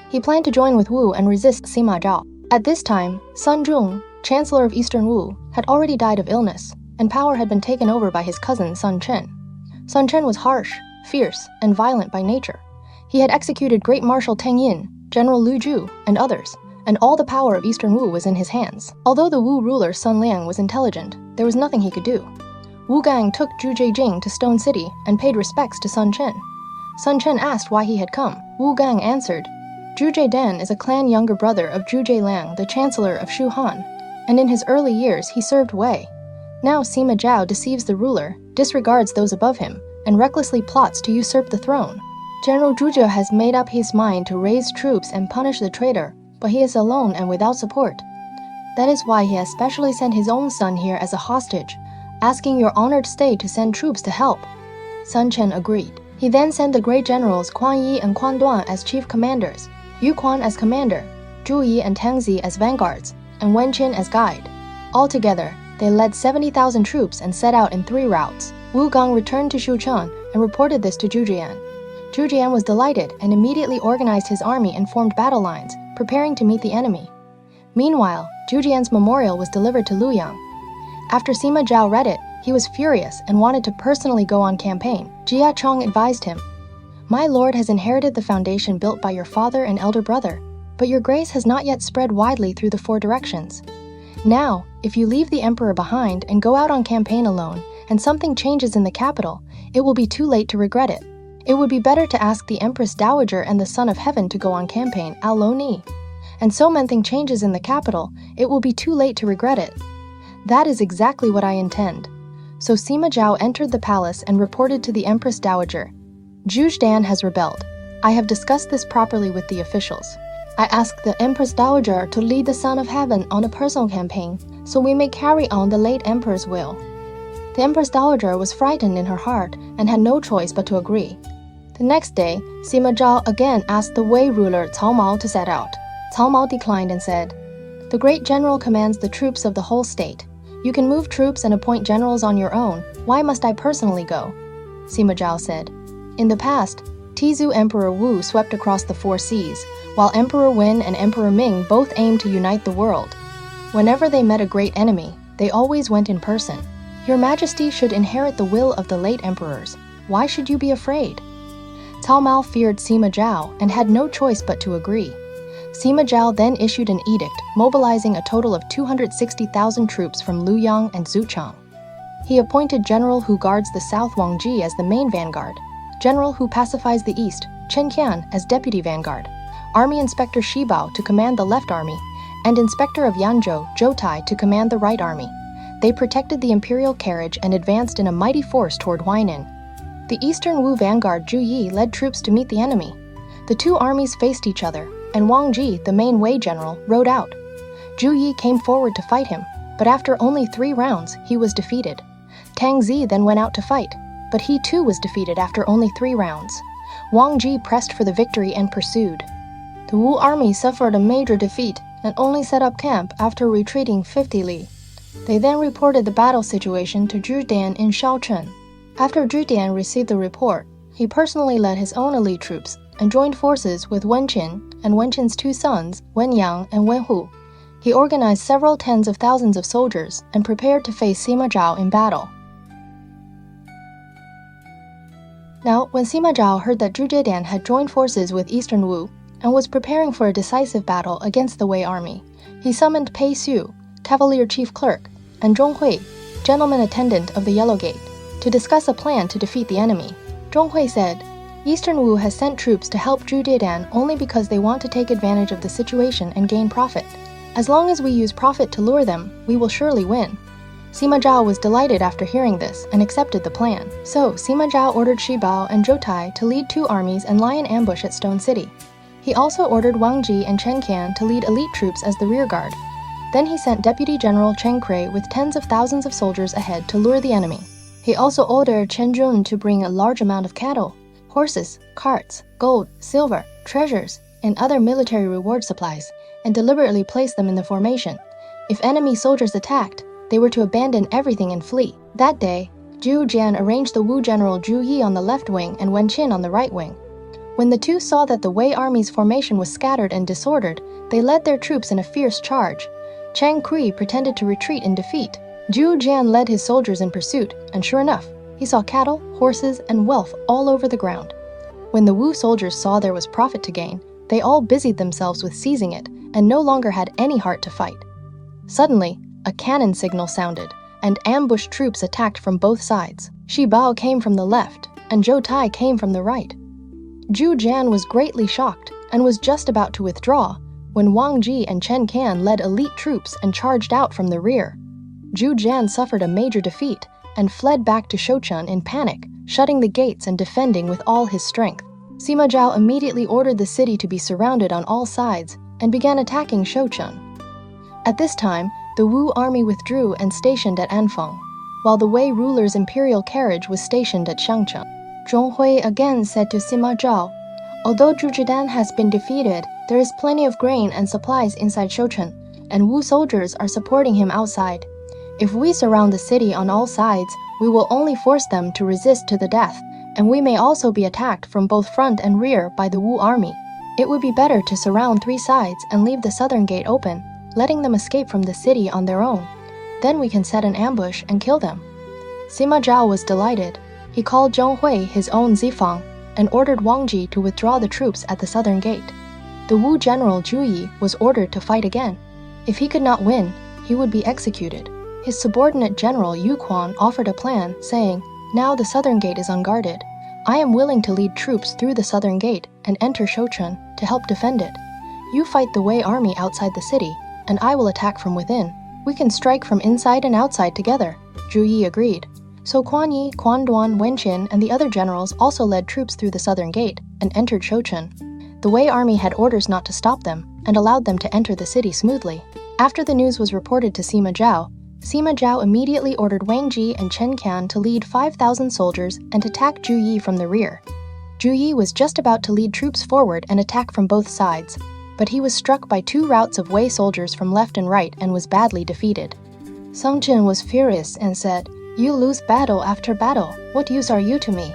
He planned to join with Wu and resist Sima Zhao. At this time, Sun Zhong, Chancellor of Eastern Wu, had already died of illness, and power had been taken over by his cousin Sun Chen. Sun Chen was harsh, fierce, and violent by nature. He had executed Great Marshal Teng Yin, General Lu Zhu, and others, and all the power of Eastern Wu was in his hands. Although the Wu ruler Sun Liang was intelligent, there was nothing he could do. Wu Gang took Zhu Zhejing to Stone City and paid respects to Sun Chen. Sun Chen asked why he had come. Wu Gang answered, "Zhu Dan is a clan younger brother of Zhu Liang, the Chancellor of Shuhan, and in his early years he served Wei. Now Sima Zhao deceives the ruler, disregards those above him, and recklessly plots to usurp the throne. General Zhu has made up his mind to raise troops and punish the traitor, but he is alone and without support. That is why he has specially sent his own son here as a hostage, asking your honored state to send troops to help." Sun Chen agreed. He then sent the great generals Kuan Yi and Kuan Duan as chief commanders, Yu Quan as commander, Zhu Yi and Tang Zi as vanguards, and Wen Qin as guide. Altogether, they led 70,000 troops and set out in 3 routes. Wu Gang returned to Shucheng and reported this to Zhu Jian. Zhu Jian was delighted and immediately organized his army and formed battle lines, preparing to meet the enemy. Meanwhile, Zhu Jian's memorial was delivered to Luoyang. After Sima Zhao read it, he was furious and wanted to personally go on campaign. Jia Chong advised him, "My lord has inherited the foundation built by your father and elder brother, but your grace has not yet spread widely through the 4 directions. Now, if you leave the emperor behind and go out on campaign alone, and something changes in the capital, it will be too late to regret it. It would be better to ask the Empress Dowager and the Son of Heaven to go on campaign, Aloni. And so something changes in the capital, it will be too late to regret it." That is exactly what I intend. So Sima Zhao entered the palace and reported to the Empress Dowager, "Zhu Dan has rebelled. I have discussed this properly with the officials. I ask the Empress Dowager to lead the Son of Heaven on a personal campaign, so we may carry on the late emperor's will." The Empress Dowager was frightened in her heart and had no choice but to agree. The next day, Sima Zhao again asked the Wei ruler Cao Mao to set out. Cao Mao declined and said, "The great general commands the troops of the whole state. You can move troops and appoint generals on your own. Why must I personally go?" Sima Zhao said, "In the past, Tizu Emperor Wu swept across the 4 seas, while Emperor Wen and Emperor Ming both aimed to unite the world. Whenever they met a great enemy, they always went in person. Your Majesty should inherit the will of the late emperors. Why should you be afraid?" Cao Mao feared Sima Zhao and had no choice but to agree. Sima Zhao then issued an edict mobilizing a total of 260,000 troops from Luoyang and Zuchang. He appointed General who guards the south Wang Ji as the main vanguard, General who pacifies the east Chen Qian as deputy vanguard, Army Inspector Shi Bao to command the left army, and Inspector of Yangzhou Zhou Tai to command the right army. They protected the imperial carriage and advanced in a mighty force toward Huainan. The eastern Wu vanguard Zhu Yi led troops to meet the enemy. The 2 armies faced each other, and Wang Ji, the main Wei general, rode out. Zhu Yi came forward to fight him, but after only 3 rounds, he was defeated. Tang Zi then went out to fight, but he too was defeated after only 3 rounds. Wang Ji pressed for the victory and pursued. The Wu army suffered a major defeat and only set up camp after retreating 50 li. They then reported the battle situation to Zhu Dan in Shaochun. After Zhu Dan received the report, he personally led his own elite troops and joined forces with Wen Qin and Wen Qin's 2 sons, Wen Yang and Wen Hu. He organized several tens of thousands of soldiers and prepared to face Sima Zhao in battle. Now, when Sima Zhao heard that Zhu Dan had joined forces with Eastern Wu and was preparing for a decisive battle against the Wei army, he summoned Pei Xu, Cavalier Chief Clerk, and Zhong Hui, Gentleman Attendant of the Yellow Gate, to discuss a plan to defeat the enemy. Zhong Hui said, "Eastern Wu has sent troops to help Zhu Dan only because they want to take advantage of the situation and gain profit. As long as we use profit to lure them, we will surely win." Sima Zhao was delighted after hearing this and accepted the plan. So, Sima Zhao ordered Shi Bao and Zhou Tai to lead 2 armies and lie in ambush at Stone City. He also ordered Wang Ji and Chen Qian to lead elite troops as the rearguard. Then he sent Deputy General Chen Kuei with tens of thousands of soldiers ahead to lure the enemy. He also ordered Chen Zhun to bring a large amount of cattle, horses, carts, gold, silver, treasures, and other military reward supplies, and deliberately place them in the formation. If enemy soldiers attacked, they were to abandon everything and flee. That day, Zhu Jian arranged the Wu general Zhu Yi on the left wing and Wen Qin on the right wing. When the 2 saw that the Wei army's formation was scattered and disordered, they led their troops in a fierce charge. Chen Kuei pretended to retreat in defeat. Zhu Jian led his soldiers in pursuit, and sure enough, he saw cattle, horses, and wealth all over the ground. When the Wu soldiers saw there was profit to gain, they all busied themselves with seizing it and no longer had any heart to fight. Suddenly, a cannon signal sounded, and ambushed troops attacked from both sides. Shi Bao came from the left, and Zhou Tai came from the right. Zhu Jian was greatly shocked and was just about to withdraw when Wang Ji and Chen Qian led elite troops and charged out from the rear. Zhu Jian suffered a major defeat and fled back to Shouchun in panic, shutting the gates and defending with all his strength. Sima Zhao immediately ordered the city to be surrounded on all sides and began attacking Shouchun. At this time, the Wu army withdrew and stationed at Anfeng, while the Wei ruler's imperial carriage was stationed at Xiangcheng. Zhong Hui again said to Sima Zhao, "Although Zhu Dan has been defeated, there is plenty of grain and supplies inside Shouchun, and Wu soldiers are supporting him outside. If we surround the city on all sides, we will only force them to resist to the death, and we may also be attacked from both front and rear by the Wu army. It would be better to surround 3 sides and leave the southern gate open, letting them escape from the city on their own. Then we can set an ambush and kill them." Sima Zhao was delighted. He called Zhonghui, his own Zifang, and ordered Wang Ji to withdraw the troops at the southern gate. The Wu general Zhu Yi was ordered to fight again. If he could not win, he would be executed. His subordinate general Yu Quan offered a plan, saying, "Now the southern gate is unguarded. I am willing to lead troops through the southern gate and enter Shouchun to help defend it. You fight the Wei army outside the city, and I will attack from within. We can strike from inside and outside together." Zhu Yi agreed. So Quan Yi, Quan Duan, Wen Qin, and the other generals also led troops through the southern gate and entered Shouchun. The Wei army had orders not to stop them and allowed them to enter the city smoothly. After the news was reported to Sima Zhao immediately ordered Wang Ji and Chen Qian to lead 5,000 soldiers and attack Zhu Yi from the rear. Zhu Yi was just about to lead troops forward and attack from both sides, but he was struck by 2 routes of Wei soldiers from left and right and was badly defeated. Song Chen was furious and said, "You lose battle after battle. What use are you to me?"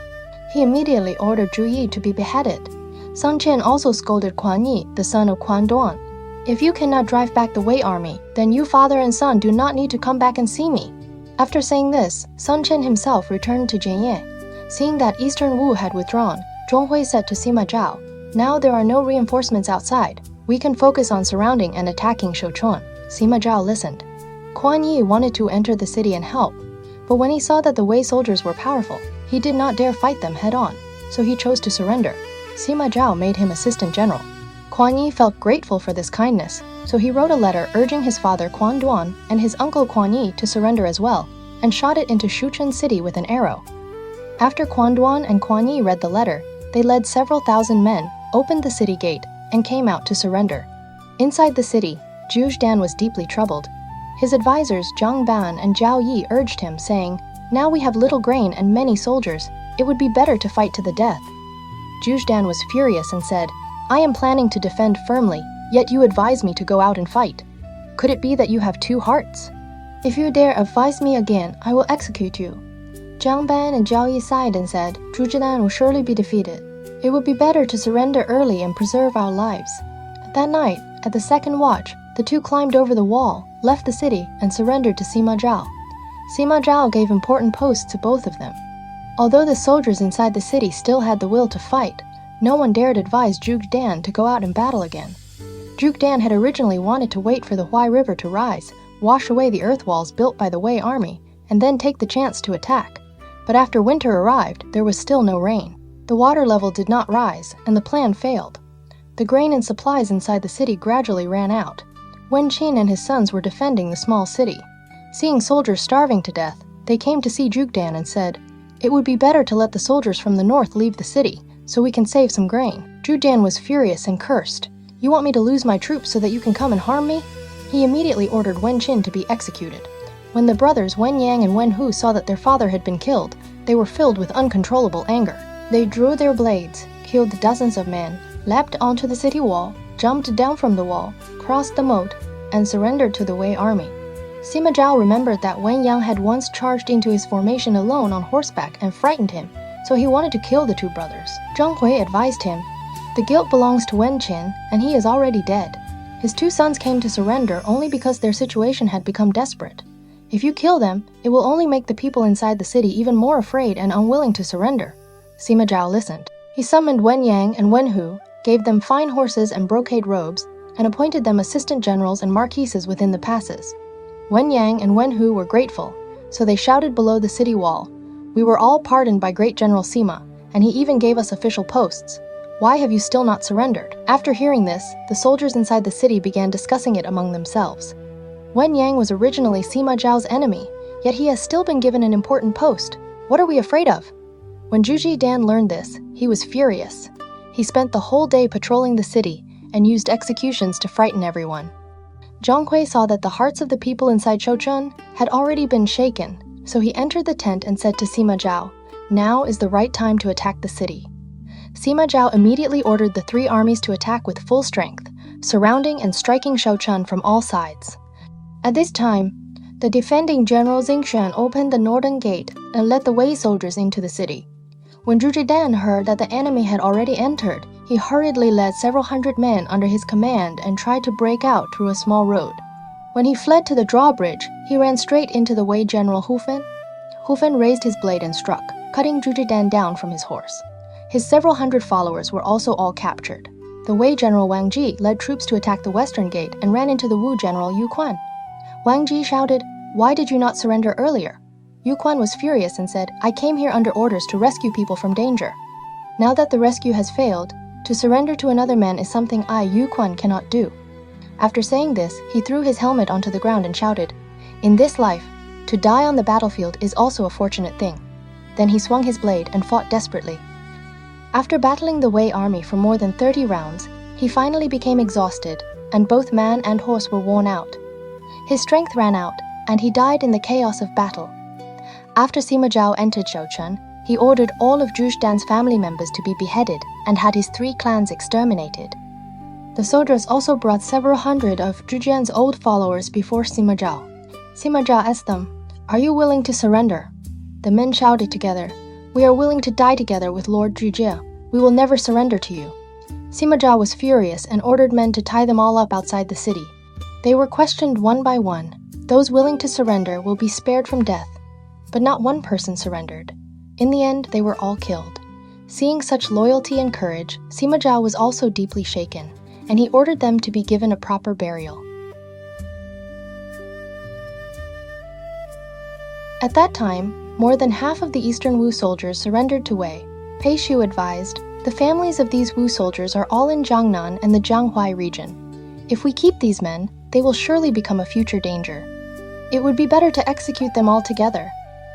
He immediately ordered Zhu Yi to be beheaded. Song Chen also scolded Quan Yi, the son of Quan Duan. "If you cannot drive back the Wei army, then you father and son do not need to come back and see me." After saying this, Song Chen himself returned to Jianye. Seeing that Eastern Wu had withdrawn, Zhonghui said to Sima Zhao, "Now there are no reinforcements outside. We can focus on surrounding and attacking Shouchun." Sima Zhao listened. Quan Yi wanted to enter the city and help, but when he saw that the Wei soldiers were powerful, he did not dare fight them head-on, so he chose to surrender. Sima Zhao made him assistant general. Quan Yi felt grateful for this kindness, so he wrote a letter urging his father Quan Duan and his uncle Quan Yi to surrender as well, and shot it into Shouchun city with an arrow. After Quan Duan and Quan Yi read the letter, they led several thousand men, opened the city gate, and came out to surrender. Inside the city, Zhu Dan was deeply troubled. His advisors Zhang Ban and Zhao Yi urged him, saying, "Now we have little grain and many soldiers. It would be better to fight to the death." Zhu Dan was furious and said, "I am planning to defend firmly, yet you advise me to go out and fight. Could it be that you have 2 hearts? If you dare advise me again, I will execute you." Zhang Ban and Zhao Yi sighed and said, "Zhu Dan will surely be defeated. It would be better to surrender early and preserve our lives." That night, at the second watch, the 2 climbed over the wall, left the city, and surrendered to Sima Zhao. Sima Zhao gave important posts to both of them. Although the soldiers inside the city still had the will to fight, no one dared advise Zhu Dan to go out in battle again. Zhu Dan had originally wanted to wait for the Huai River to rise, wash away the earth walls built by the Wei army, and then take the chance to attack. But after winter arrived, there was still no rain. The water level did not rise, and the plan failed. The grain and supplies inside the city gradually ran out. Wen Qin and his sons were defending the small city. Seeing soldiers starving to death, they came to see Zhu Dan and said, "It would be better to let the soldiers from the north leave the city, so we can save some grain." Zhu Dan was furious and cursed. "You want me to lose my troops so that you can come and harm me?" He immediately ordered Wen Qin to be executed. When the brothers Wen Yang and Wen Hu saw that their father had been killed, they were filled with uncontrollable anger. They drew their blades, killed dozens of men, leapt onto the city wall, jumped down from the wall, crossed the moat, and surrendered to the Wei army. Sima Zhao remembered that Wen Yang had once charged into his formation alone on horseback and frightened him, so he wanted to kill the 2 brothers. Zhang Hui advised him, "The guilt belongs to Wen Qin, and he is already dead. His 2 sons came to surrender only because their situation had become desperate. If you kill them, it will only make the people inside the city even more afraid and unwilling to surrender." Sima Zhao listened. He summoned Wen Yang and Wen Hu, gave them fine horses and brocade robes, and appointed them assistant generals and marquises within the passes. Wen Yang and Wen Hu were grateful, so they shouted below the city wall, "We were all pardoned by Great General Sima, and he even gave us official posts. Why have you still not surrendered?" After hearing this, the soldiers inside the city began discussing it among themselves. Wen Yang was originally Sima Zhao's enemy, yet he has still been given an important post. What are we afraid of? When Zhu Dan learned this, he was furious. He spent the whole day patrolling the city and used executions to frighten everyone. Zhang Hui saw that the hearts of the people inside Shouchun had already been shaken, so he entered the tent and said to Sima Zhao, "Now is the right time to attack the city." Sima Zhao immediately ordered the 3 armies to attack with full strength, surrounding and striking Shouchun from all sides. At this time, The defending general Zhengyuan opened the northern gate and led the Wei soldiers into the city. When Guanqiu Dian heard that the enemy had already entered, he hurriedly led several hundred men under his command and tried to break out through a small road. When he fled to the drawbridge, he ran straight into the Wei general Hu Fen. Hu Fen raised his blade and struck, cutting Guanqiu Dian down from his horse. His several hundred followers were also all captured. The Wei general Wang Ji led troops to attack the western gate and ran into the Wu general Yu Quan. Wang Ji shouted, "Why did you not surrender earlier?" Yu Quan was furious and said, "I came here under orders to rescue people from danger. Now that the rescue has failed, to surrender to another man is something I, Yu Quan, cannot do." After saying this, he threw his helmet onto the ground and shouted, "In this life, to die on the battlefield is also a fortunate thing." Then he swung his blade and fought desperately. After battling the Wei army for more than 30 rounds, he finally became exhausted, and both man and horse were worn out. His strength ran out, and he died in the chaos of battle. After Sima Zhao entered Shouchun, he ordered all of Zhuge Dan's family members to be beheaded and had his 3 clans exterminated. The soldiers also brought several hundred of Zhuge Dan's old followers before Sima Zhao. Sima Zhao asked them, "Are you willing to surrender?" The men shouted together, "We are willing to die together with Lord Zhuge. We will never surrender to you." Sima Zhao was furious and ordered men to tie them all up outside the city. They were questioned one by one. Those willing to surrender will be spared from death. But not one person surrendered. In the end, they were all killed. Seeing such loyalty and courage, Sima Zhao was also deeply shaken, and he ordered them to be given a proper burial. At that time, more than half of the Eastern Wu soldiers surrendered to Wei. Pei Shu advised, "The families of these Wu soldiers are all in Jiangnan and the Jianghuai region. If we keep these men, they will surely become a future danger. It would be better to execute them all together."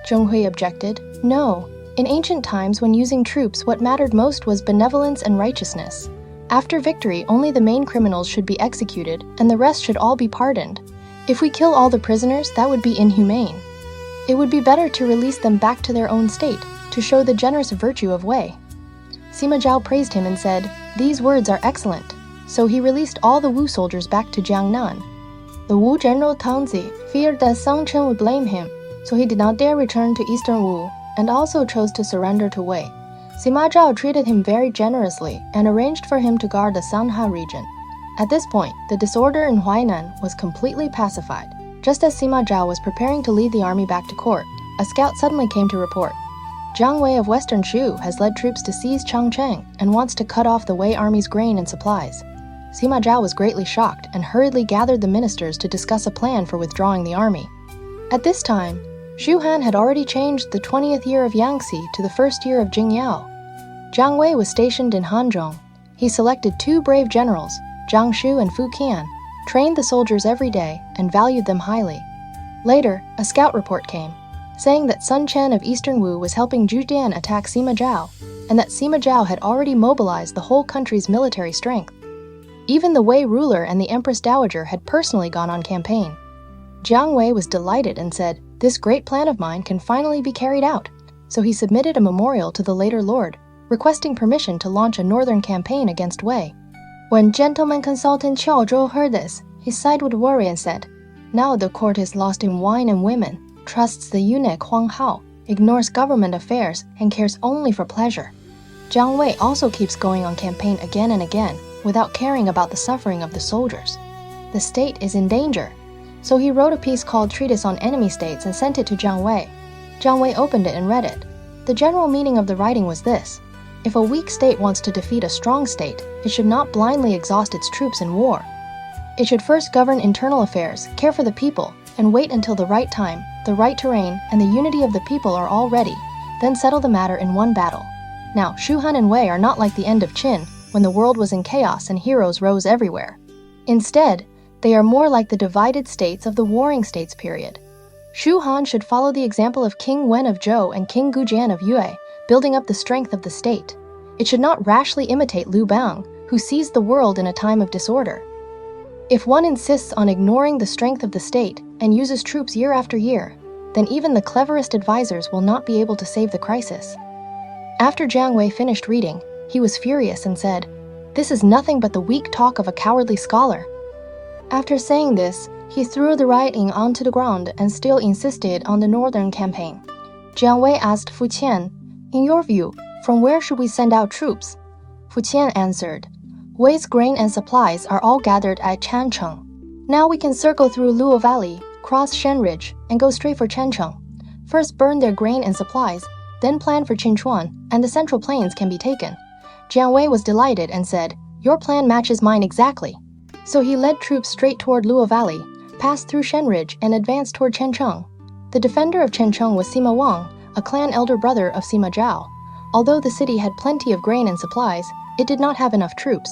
Zheng Hui objected, "No. In ancient times, when using troops, what mattered most was benevolence and righteousness. After victory, only the main criminals should be executed, and the rest should all be pardoned. If we kill all the prisoners, that would be inhumane. It would be better to release them back to their own state, to show the generous virtue of Wei." Sima Zhao praised him and said, "These words are excellent." So he released all the Wu soldiers back to Jiangnan. The Wu general Tangzi feared that Sang Chen would blame him, so he did not dare return to Eastern Wu, and also chose to surrender to Wei. Sima Zhao treated him very generously and arranged for him to guard the Sanha region. At this point, the disorder in Huainan was completely pacified. Just as Sima Zhao was preparing to lead the army back to court, a scout suddenly came to report. Jiang Wei of Western Shu has led troops to seize Changcheng and wants to cut off the Wei army's grain and supplies. Sima Zhao was greatly shocked and hurriedly gathered the ministers to discuss a plan for withdrawing the army. At this time, Shu Han had already changed the 20th year of Yangtze to the first year of Jingyao. Jiang Wei was stationed in Hanzhong. He selected 2 brave generals, Zhang Shu and Fu Qian, trained the soldiers every day, and valued them highly. Later, a scout report came, saying that Sun Chen of Eastern Wu was helping Zhu Dian attack Sima Zhao, and that Sima Zhao had already mobilized the whole country's military strength. Even the Wei ruler and the Empress Dowager had personally gone on campaign. Jiang Wei was delighted and said, "This great plan of mine can finally be carried out." So he submitted a memorial to the later lord, requesting permission to launch a northern campaign against Wei. When gentleman consultant Qiao Zhou heard this, he sighed with worry and said, "Now the court is lost in wine and women, trusts the eunuch Huang Hao, ignores government affairs, and cares only for pleasure. Jiang Wei also keeps going on campaign again and again, without caring about the suffering of the soldiers. The state is in danger." So he wrote a piece called Treatise on Enemy States and sent it to Jiang Wei. Jiang Wei opened it and read it. The general meaning of the writing was this: if a weak state wants to defeat a strong state, it should not blindly exhaust its troops in war. It should first govern internal affairs, care for the people, and wait until the right time, the right terrain, and the unity of the people are all ready, then settle the matter in one battle. Now, Shu Han and Wei are not like the end of Qin, when the world was in chaos and heroes rose everywhere. Instead, they are more like the divided states of the Warring States period. Shu Han should follow the example of King Wen of Zhou and King Gu Jian of Yue, building up the strength of the state. It should not rashly imitate Liu Bang, who seized the world in a time of disorder. If one insists on ignoring the strength of the state and uses troops year after year, then even the cleverest advisors will not be able to save the crisis. After Jiang Wei finished reading, he was furious and said, "This is nothing but the weak talk of a cowardly scholar." After saying this, He threw the writing onto the ground and still insisted on the northern campaign. Jiang Wei asked Fu Qian, "In your view, from where should we send out troops?" Fu Qian answered, "Wei's grain and supplies are all gathered at Chancheng. Now we can circle through Luo Valley, cross Shan Ridge, and go straight for Chancheng. First burn their grain and supplies, then plan for Qinchuan, and the central plains can be taken." Jiang Wei was delighted and said, "Your plan matches mine exactly." So he led troops straight toward Luo Valley, passed through Shan Ridge, and advanced toward Chancheng. The defender of Chancheng was Sima Wang, a clan elder brother of Sima Zhao. Although the city had plenty of grain and supplies, it did not have enough troops.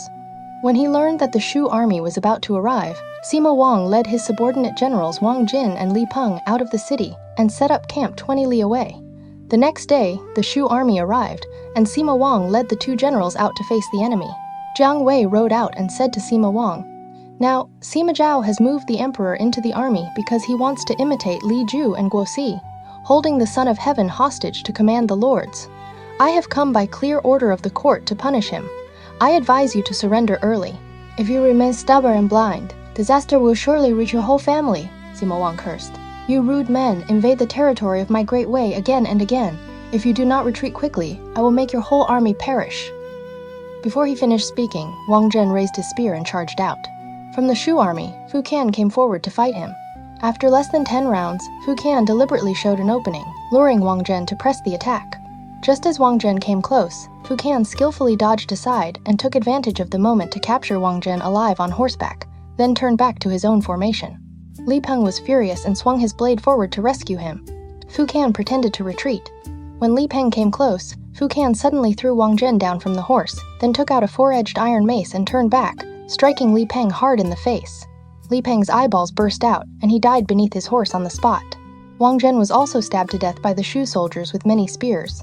When he learned that the Shu army was about to arrive, Sima Wang led his subordinate generals Wang Jin and Li Peng out of the city and set up camp 20 li away. The next day, the Shu army arrived, and Sima Wang led the two generals out to face the enemy. Jiang Wei rode out and said to Sima Wang, "Now, Sima Zhao has moved the emperor into the army because he wants to imitate Li Ju and Guoxi, holding the Son of Heaven hostage to command the lords. I have come by clear order of the court to punish him. I advise you to surrender early. If you remain stubborn and blind, disaster will surely reach your whole family," Sima Wang cursed. "You rude men invade the territory of my great Wei again and again. If you do not retreat quickly, I will make your whole army perish." Before he finished speaking, Wang Zhen raised his spear and charged out. From the Shu army, Fu Qian came forward to fight him. After less than 10 rounds, Fu Qian deliberately showed an opening, luring Wang Zhen to press the attack. Just as Wang Zhen came close, Fu Qian skillfully dodged aside and took advantage of the moment to capture Wang Zhen alive on horseback, then turned back to his own formation. Li Peng was furious and swung his blade forward to rescue him. Fu Qian pretended to retreat. When Li Peng came close, Fu Qian suddenly threw Wang Zhen down from the horse, then took out a 4-edged iron mace and turned back, striking Li Peng hard in the face. Li Peng's eyeballs burst out, and he died beneath his horse on the spot. Wang Zhen was also stabbed to death by the Shu soldiers with many spears.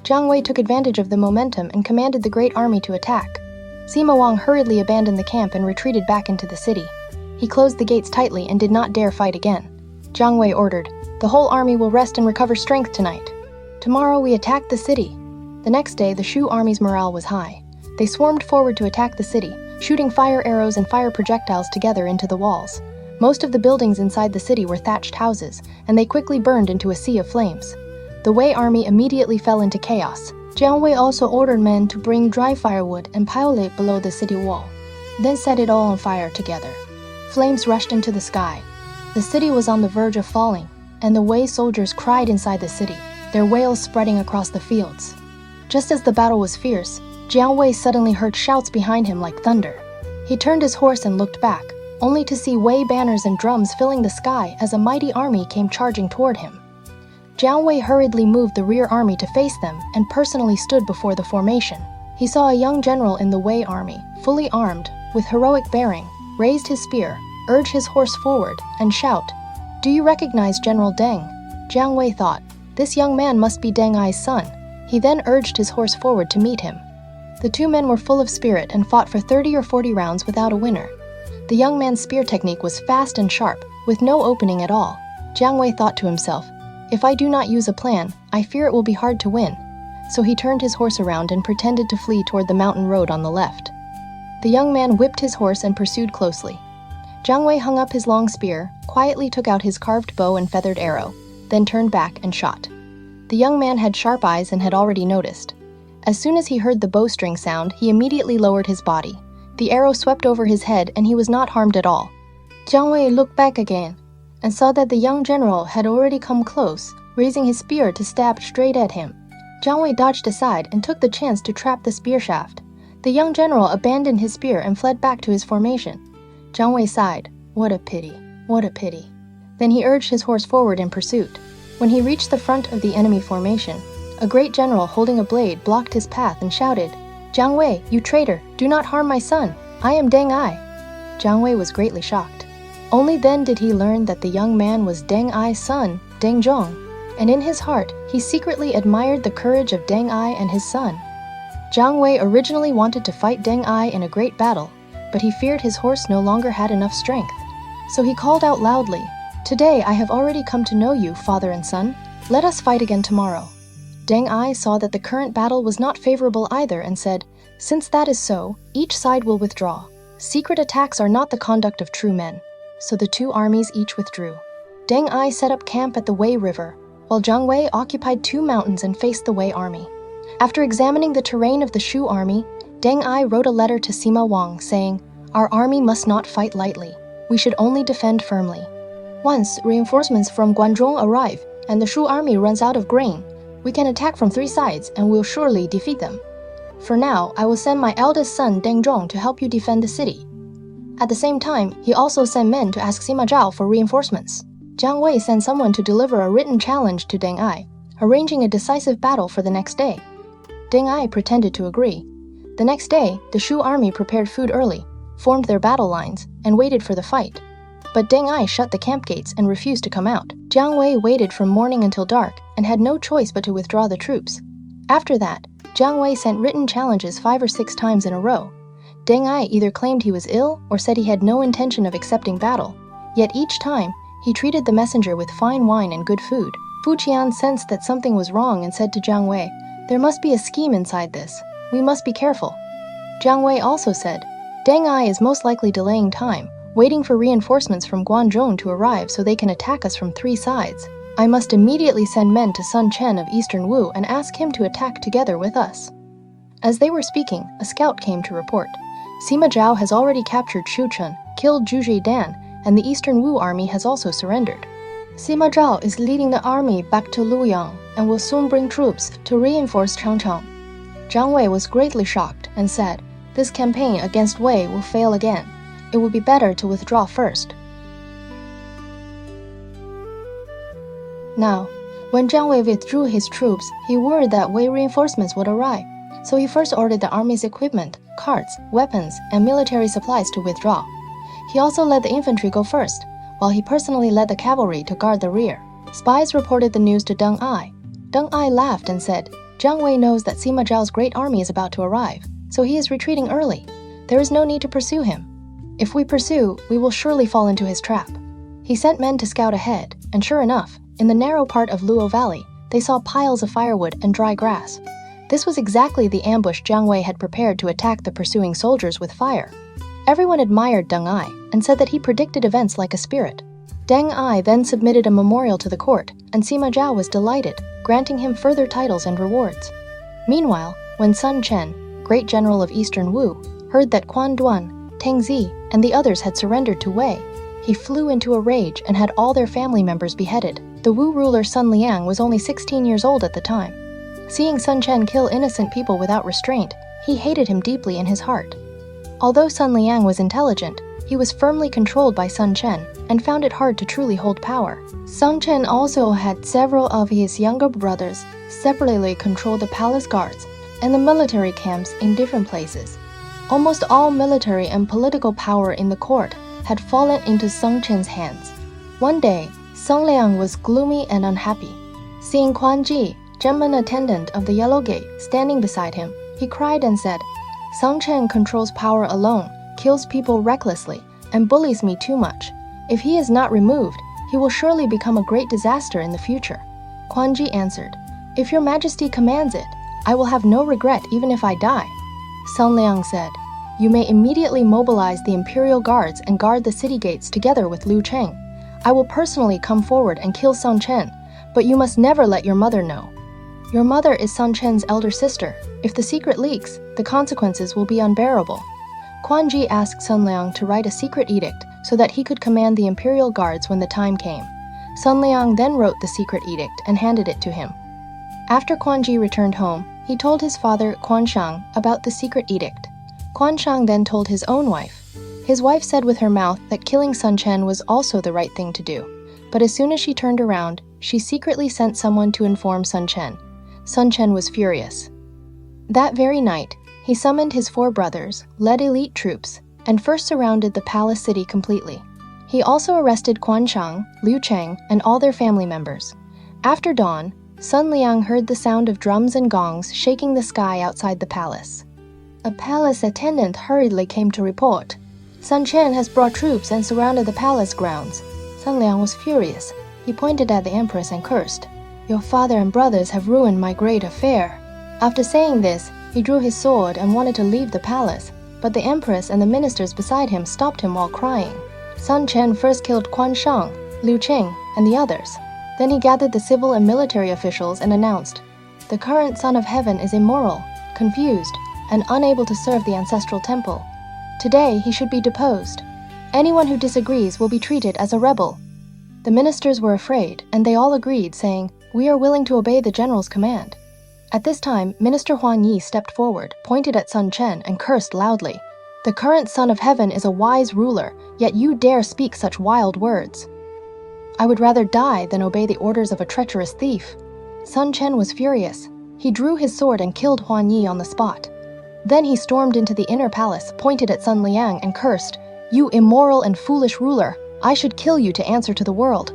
Jiang Wei took advantage of the momentum and commanded the great army to attack. Sima Wang hurriedly abandoned the camp and retreated back into the city. He closed the gates tightly and did not dare fight again. Jiang Wei ordered, "The whole army will rest and recover strength tonight. Tomorrow we attack the city." The next day, the Shu army's morale was high. They swarmed forward to attack the city, shooting fire arrows and fire projectiles together into the walls. Most of the buildings inside the city were thatched houses, and they quickly burned into a sea of flames. The Wei army immediately fell into chaos. Jiang Wei also ordered men to bring dry firewood and pile it below the city wall, then set it all on fire together. Flames rushed into the sky. The city was on the verge of falling, and the Wei soldiers cried inside the city, their wails spreading across the fields. Just as the battle was fierce, Jiang Wei suddenly heard shouts behind him like thunder. He turned his horse and looked back, only to see Wei banners and drums filling the sky as a mighty army came charging toward him. Jiang Wei hurriedly moved the rear army to face them and personally stood before the formation. He saw a young general in the Wei army, fully armed, with heroic bearing, raised his spear, urge his horse forward, and shout, "Do you recognize General Deng?" Jiang Wei thought, "This young man must be Deng Ai's son." He then urged his horse forward to meet him. The two men were full of spirit and fought for 30 or 40 rounds without a winner. The young man's spear technique was fast and sharp, with no opening at all. Jiang Wei thought to himself, "If I do not use a plan, I fear it will be hard to win." So he turned his horse around and pretended to flee toward the mountain road on the left. The young man whipped his horse and pursued closely. Jiang Wei hung up his long spear, quietly took out his carved bow and feathered arrow, then turned back and shot. The young man had sharp eyes and had already noticed. As soon as he heard the bowstring sound, he immediately lowered his body. The arrow swept over his head and he was not harmed at all. Jiang Wei looked back again and saw that the young general had already come close, raising his spear to stab straight at him. Jiang Wei dodged aside and took the chance to trap the spear shaft. The young general abandoned his spear and fled back to his formation. Jiang Wei sighed, "What a pity, what a pity." Then he urged his horse forward in pursuit. When he reached the front of the enemy formation, a great general holding a blade blocked his path and shouted, "Jiang Wei, you traitor, do not harm my son. I am Deng Ai." Jiang Wei was greatly shocked. Only then did he learn that the young man was Deng Ai's son, Deng Zhong, and in his heart, he secretly admired the courage of Deng Ai and his son. Jiang Wei originally wanted to fight Deng Ai in a great battle, but he feared his horse no longer had enough strength. So he called out loudly, "Today I have already come to know you, father and son. Let us fight again tomorrow." Deng Ai saw that the current battle was not favorable either and said, "Since that is so, each side will withdraw. Secret attacks are not the conduct of true men. so the two armies each withdrew. Deng Ai set up camp at the Wei River, while Jiang Wei occupied two mountains and faced the Wei army. After examining the terrain of the Shu army, Deng Ai wrote a letter to Sima Wang saying, "Our army must not fight lightly. We should only defend firmly. Once reinforcements from Guanzhou arrive and the Shu army runs out of grain, we can attack from three sides and will surely defeat them. For now, I will send my eldest son Deng Zhong to help you defend the city." At the same time, he also sent men to ask Sima Zhao for reinforcements. Jiang Wei sent someone to deliver a written challenge to Deng Ai, arranging a decisive battle for the next day. Deng Ai pretended to agree. The next day, the Shu army prepared food early, formed their battle lines, and waited for the fight. But Deng Ai shut the camp gates and refused to come out. Jiang Wei waited from morning until dark and had no choice but to withdraw the troops. After that, Jiang Wei sent written challenges 5 or 6 times in a row. Deng Ai either claimed he was ill or said he had no intention of accepting battle. Yet each time, he treated the messenger with fine wine and good food. Fu Qian sensed that something was wrong and said to Jiang Wei, "There must be a scheme inside this. We must be careful." Jiang Wei also said, "Deng Ai is most likely delaying time, waiting for reinforcements from Guanzhou to arrive so they can attack us from 3 sides. I must immediately send men to Sun Chen of Eastern Wu and ask him to attack together with us." As they were speaking, a scout came to report. Sima Zhao has already captured Shuchen, killed Guanqiu Dian, and the Eastern Wu army has also surrendered. Sima Zhao is leading the army back to Luoyang and will soon bring troops to reinforce Changcheng. Jiang Wei was greatly shocked and said, "This campaign against Wei will fail again. It would be better to withdraw first." Now, when Jiang Wei withdrew his troops, he worried that Wei reinforcements would arrive. So he first ordered the army's equipment, carts, weapons, and military supplies to withdraw. He also let the infantry go first, while he personally led the cavalry to guard the rear. Spies reported the news to Deng Ai. Deng Ai laughed and said, "Jiang Wei knows that Sima Zhao's great army is about to arrive, so he is retreating early. There is no need to pursue him. If we pursue, we will surely fall into his trap." He sent men to scout ahead, and sure enough, in the narrow part of Luo Valley, they saw piles of firewood and dry grass. This was exactly the ambush Jiang Wei had prepared to attack the pursuing soldiers with fire. Everyone admired Deng Ai and said that he predicted events like a spirit. Deng Ai then submitted a memorial to the court, and Sima Zhao was delighted, granting him further titles and rewards. Meanwhile, when Sun Chen, great general of Eastern Wu, heard that Quan Duan, Teng Zi, and the others had surrendered to Wei, he flew into a rage and had all their family members beheaded. The Wu ruler Sun Liang was only 16 years old at the time. Seeing Sun Chen kill innocent people without restraint, he hated him deeply in his heart. Although Sun Liang was intelligent, he was firmly controlled by Sun Chen and found it hard to truly hold power. Sun Chen also had several of his younger brothers separately control the palace guards and the military camps in different places. Almost all military and political power in the court had fallen into Sun Chen's hands. One day, Sun Liang was gloomy and unhappy. Seeing Quan Ji, gentleman attendant of the Yellow Gate, standing beside him, he cried and said, "Sun Chen controls power alone, kills people recklessly, and bullies me too much. If he is not removed, he will surely become a great disaster in the future." Quan Ji answered, "If your majesty commands it, I will have no regret even if I die." Sun Liang said, "You may immediately mobilize the imperial guards and guard the city gates together with Liu Cheng. I will personally come forward and kill Sun Chen, but you must never let your mother know. Your mother is Sun Chen's elder sister. If the secret leaks, the consequences will be unbearable." Quan Ji asked Sun Liang to write a secret edict so that he could command the imperial guards when the time came. Sun Liang then wrote the secret edict and handed it to him. After Quan Ji returned home, he told his father Quan Shang about the secret edict. Quan Shang then told his own wife. His wife said with her mouth that killing Sun Chen was also the right thing to do. But as soon as she turned around, she secretly sent someone to inform Sun Chen. Sun Chen was furious. That very night, he summoned his 4 brothers, led elite troops, and first surrounded the palace city completely. He also arrested Quan Shang, Liu Cheng, and all their family members. After dawn, Sun Liang heard the sound of drums and gongs shaking the sky outside the palace. A palace attendant hurriedly came to report. "Sun Chen has brought troops and surrounded the palace grounds." Sun Liang was furious. He pointed at the empress and cursed, "Your father and brothers have ruined my great affair." After saying this, he drew his sword and wanted to leave the palace, but the empress and the ministers beside him stopped him while crying. Sun Chen first killed Quan Shang, Liu Qing, and the others. Then he gathered the civil and military officials and announced, "The current Son of Heaven is immoral, confused, and unable to serve the ancestral temple. Today he should be deposed. Anyone who disagrees will be treated as a rebel." The ministers were afraid, and they all agreed, saying, "We are willing to obey the general's command." At this time, Minister Huan Yi stepped forward, pointed at Sun Chen, and cursed loudly. "The current Son of Heaven is a wise ruler, yet you dare speak such wild words. I would rather die than obey the orders of a treacherous thief." Sun Chen was furious. He drew his sword and killed Huan Yi on the spot. Then he stormed into the inner palace, pointed at Sun Liang, and cursed, "You immoral and foolish ruler, I should kill you to answer to the world.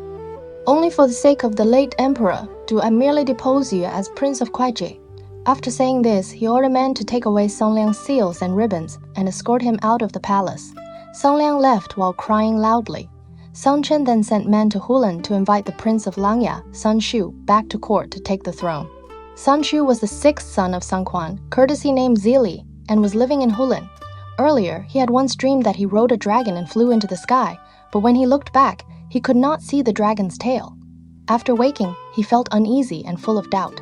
Only for the sake of the late emperor do I merely depose you as Prince of Guanqiu." After saying this, he ordered men to take away Sun Liang's seals and ribbons and escort him out of the palace. Sun Liang left while crying loudly. Sun Chen then sent men to Hulan to invite the Prince of Langya, Sun Shu, back to court to take the throne. Sun Shu was the sixth son of Sun Quan, courtesy named Zili, and was living in Hulan. Earlier, he had once dreamed that he rode a dragon and flew into the sky, but when he looked back, he could not see the dragon's tail. After waking, he felt uneasy and full of doubt.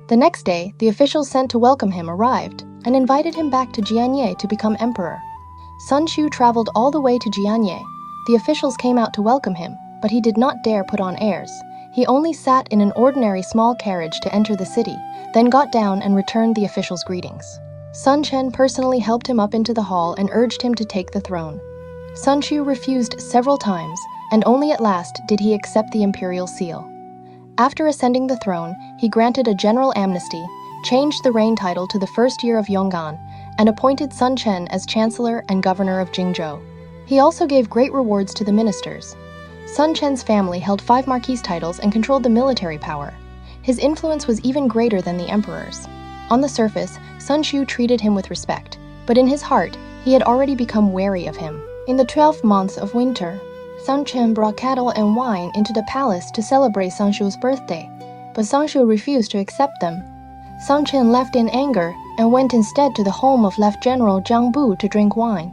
The next day, the officials sent to welcome him arrived and invited him back to Jianye to become emperor. Sun Shu traveled all the way to Jianye. The officials came out to welcome him, but he did not dare put on airs. He only sat in an ordinary small carriage to enter the city, then got down and returned the officials' greetings. Sun Chen personally helped him up into the hall and urged him to take the throne. Sun Shu refused several times, and only at last did he accept the imperial seal. After ascending the throne, he granted a general amnesty, changed the reign title to the first year of Yong'an, and appointed Sun Chen as chancellor and governor of Jingzhou. He also gave great rewards to the ministers. Sun Chen's family held 5 marquise titles and controlled the military power. His influence was even greater than the emperor's. On the surface, Sun Shu treated him with respect, but in his heart, he had already become wary of him. In the 12th month of winter, Sun Chen brought cattle and wine into the palace to celebrate Sun Shu's birthday, but Sun Shu refused to accept them. Sun Chen left in anger and went instead to the home of Lieutenant General Zhang Bu to drink wine.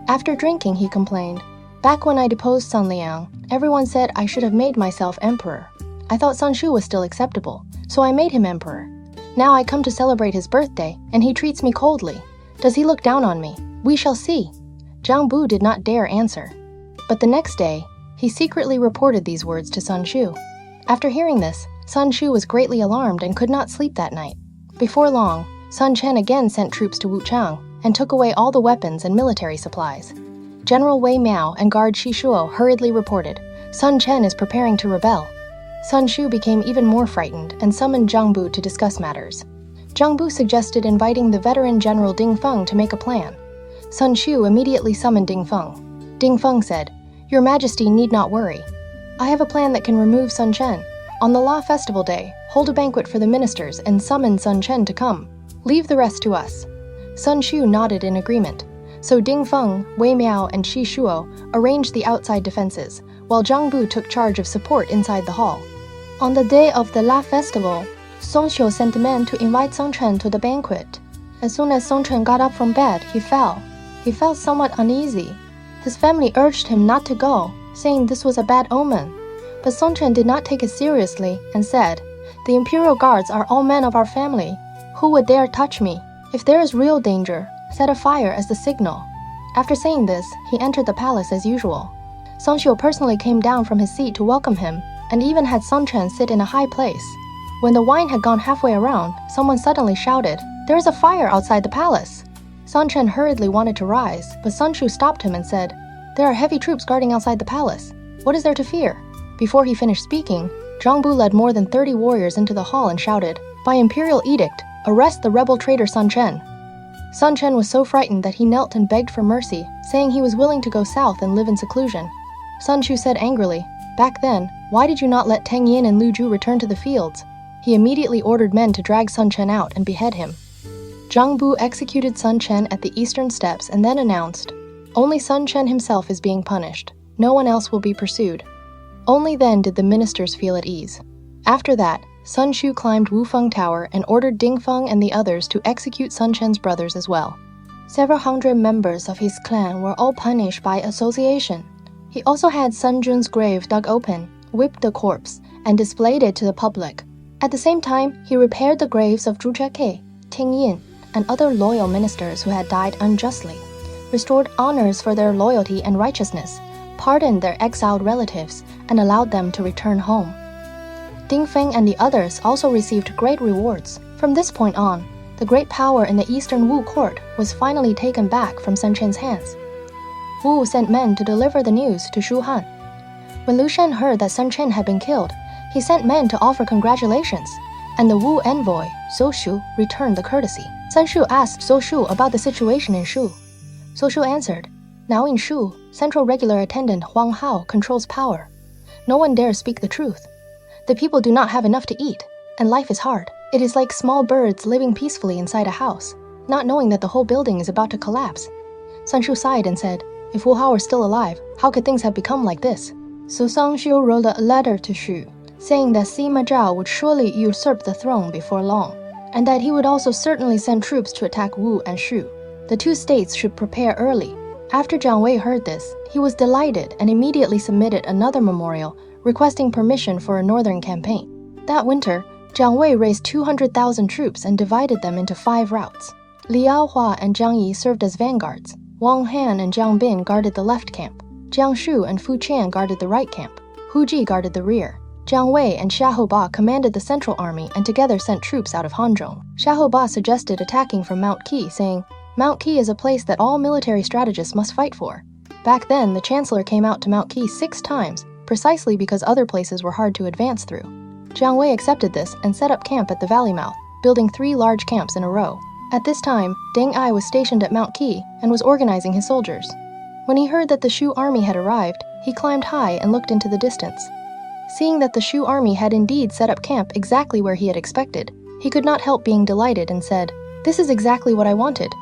After drinking, he complained, "Back when I deposed Sun Liang, everyone said I should have made myself emperor. I thought Sun Shu was still acceptable, so I made him emperor. Now I come to celebrate his birthday, and he treats me coldly. Does he look down on me? We shall see." Zhang Bu did not dare answer. But the next day, he secretly reported these words to Sun Shu. After hearing this, Sun Shu was greatly alarmed and could not sleep that night. Before long, Sun Chen again sent troops to Wuchang and took away all the weapons and military supplies. General Wei Miao and guard Shi Shuo hurriedly reported, "Sun Chen is preparing to rebel." Sun Shu became even more frightened and summoned Zhang Bu to discuss matters. Zhang Bu suggested inviting the veteran General Ding Feng to make a plan. Sun Shu immediately summoned Ding Feng. Ding Feng said, "Your Majesty need not worry. I have a plan that can remove Sun Chen. On the Law Festival Day, hold a banquet for the ministers and summon Sun Chen to come. Leave the rest to us." Sun Shu nodded in agreement. So Ding Feng, Wei Miao, and Shi Shuo arranged the outside defenses, while Zhang Bu took charge of support inside the hall. On the day of the La Festival, Song Xiu sent men to invite Sun Chen to the banquet. As soon as Sun Chen got up from bed, he fell. He felt somewhat uneasy. His family urged him not to go, saying this was a bad omen. But Sun Chen did not take it seriously and said, "The imperial guards are all men of our family. Who would dare touch me? If there is real danger, set a fire as the signal." After saying this, he entered the palace as usual. Song Xiu personally came down from his seat to welcome him, and even had Sun Chen sit in a high place. When the wine had gone halfway around, someone suddenly shouted, "There is a fire outside the palace!" Sun Chen hurriedly wanted to rise, but Sun Shu stopped him and said, "There are heavy troops guarding outside the palace. What is there to fear?" Before he finished speaking, Zhang Bu led more than 30 warriors into the hall and shouted, "By imperial edict, arrest the rebel traitor Sun Chen." Sun Chen was so frightened that he knelt and begged for mercy, saying he was willing to go south and live in seclusion. Sun Shu said angrily, "Back then, why did you not let Teng Yin and Lu Zhu return to the fields?" He immediately ordered men to drag Sun Chen out and behead him. Zhang Bu executed Sun Chen at the eastern steps and then announced, "Only Sun Chen himself is being punished. No one else will be pursued." Only then did the ministers feel at ease. After that, Sun Shu climbed Wufeng Tower and ordered Ding Feng and the others to execute Sun Chen's brothers as well. Several hundred members of his clan were all punished by association. He also had Sun Jun's grave dug open, whipped the corpse, and displayed it to the public. At the same time, he repaired the graves of Zhu Zheke, Ting Yin, and other loyal ministers who had died unjustly, restored honors for their loyalty and righteousness, pardoned their exiled relatives, and allowed them to return home. Ding Feng and the others also received great rewards. From this point on, the great power in the eastern Wu court was finally taken back from Sun Chen's hands. Wu sent men to deliver the news to Shu Han. When Lu Shen heard that Sun Chen had been killed, he sent men to offer congratulations, and the Wu envoy, Zhou Shu, returned the courtesy. Sun Shu asked Zhou Shu about the situation in Shu. Zhou Shu answered, "Now in Shu, Central Regular Attendant Huang Hao controls power. No one dares speak the truth. The people do not have enough to eat, and life is hard. It is like small birds living peacefully inside a house, not knowing that the whole building is about to collapse." Sun Shu sighed and said, "If Wu Hao were still alive, how could things have become like this?" So Sun Shu wrote a letter to Shu, saying that Sima Zhao would surely usurp the throne before long, and that he would also certainly send troops to attack Wu and Shu. The two states should prepare early. After Jiang Wei heard this, he was delighted and immediately submitted another memorial requesting permission for a northern campaign. That winter, Jiang Wei raised 200,000 troops and divided them into 5 routes. Liao Hua and Jiang Yi served as vanguards. Wang Han and Jiang Bin guarded the left camp. Jiang Shu and Fu Qian guarded the right camp. Hu Ji guarded the rear. Jiang Wei and Xiahou Ba commanded the central army and together sent troops out of Hanzhong. Xiahou Ba suggested attacking from Mount Qi, saying, "Mount Qi is a place that all military strategists must fight for." Back then, the chancellor came out to Mount Qi 6 times, precisely because other places were hard to advance through. Jiang Wei accepted this and set up camp at the valley mouth, building 3 large camps in a row. At this time, Deng Ai was stationed at Mount Qi and was organizing his soldiers. When he heard that the Shu army had arrived, he climbed high and looked into the distance. Seeing that the Shu army had indeed set up camp exactly where he had expected, he could not help being delighted and said, "This is exactly what I wanted."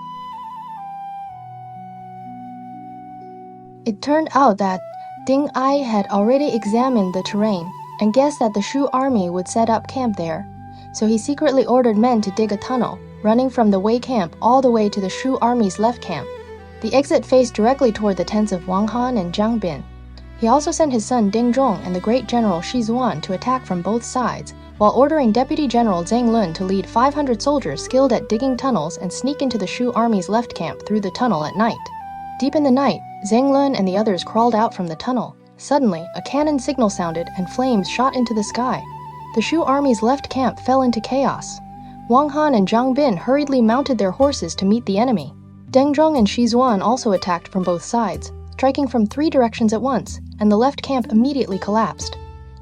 It turned out that Deng Ai had already examined the terrain and guessed that the Shu army would set up camp there, so he secretly ordered men to dig a tunnel, running from the Wei camp all the way to the Shu army's left camp. The exit faced directly toward the tents of Wang Han and Jiang Bin. He also sent his son Ding Zhong and the great general Shi Zuan to attack from both sides, while ordering Deputy General Zhang Lun to lead 500 soldiers skilled at digging tunnels and sneak into the Shu army's left camp through the tunnel at night. Deep in the night, Zhang Lun and the others crawled out from the tunnel. Suddenly, a cannon signal sounded and flames shot into the sky. The Shu army's left camp fell into chaos. Wang Han and Jiang Bin hurriedly mounted their horses to meet the enemy. Deng Zhong and Shi Zuan also attacked from both sides, striking from 3 directions at once, and the left camp immediately collapsed.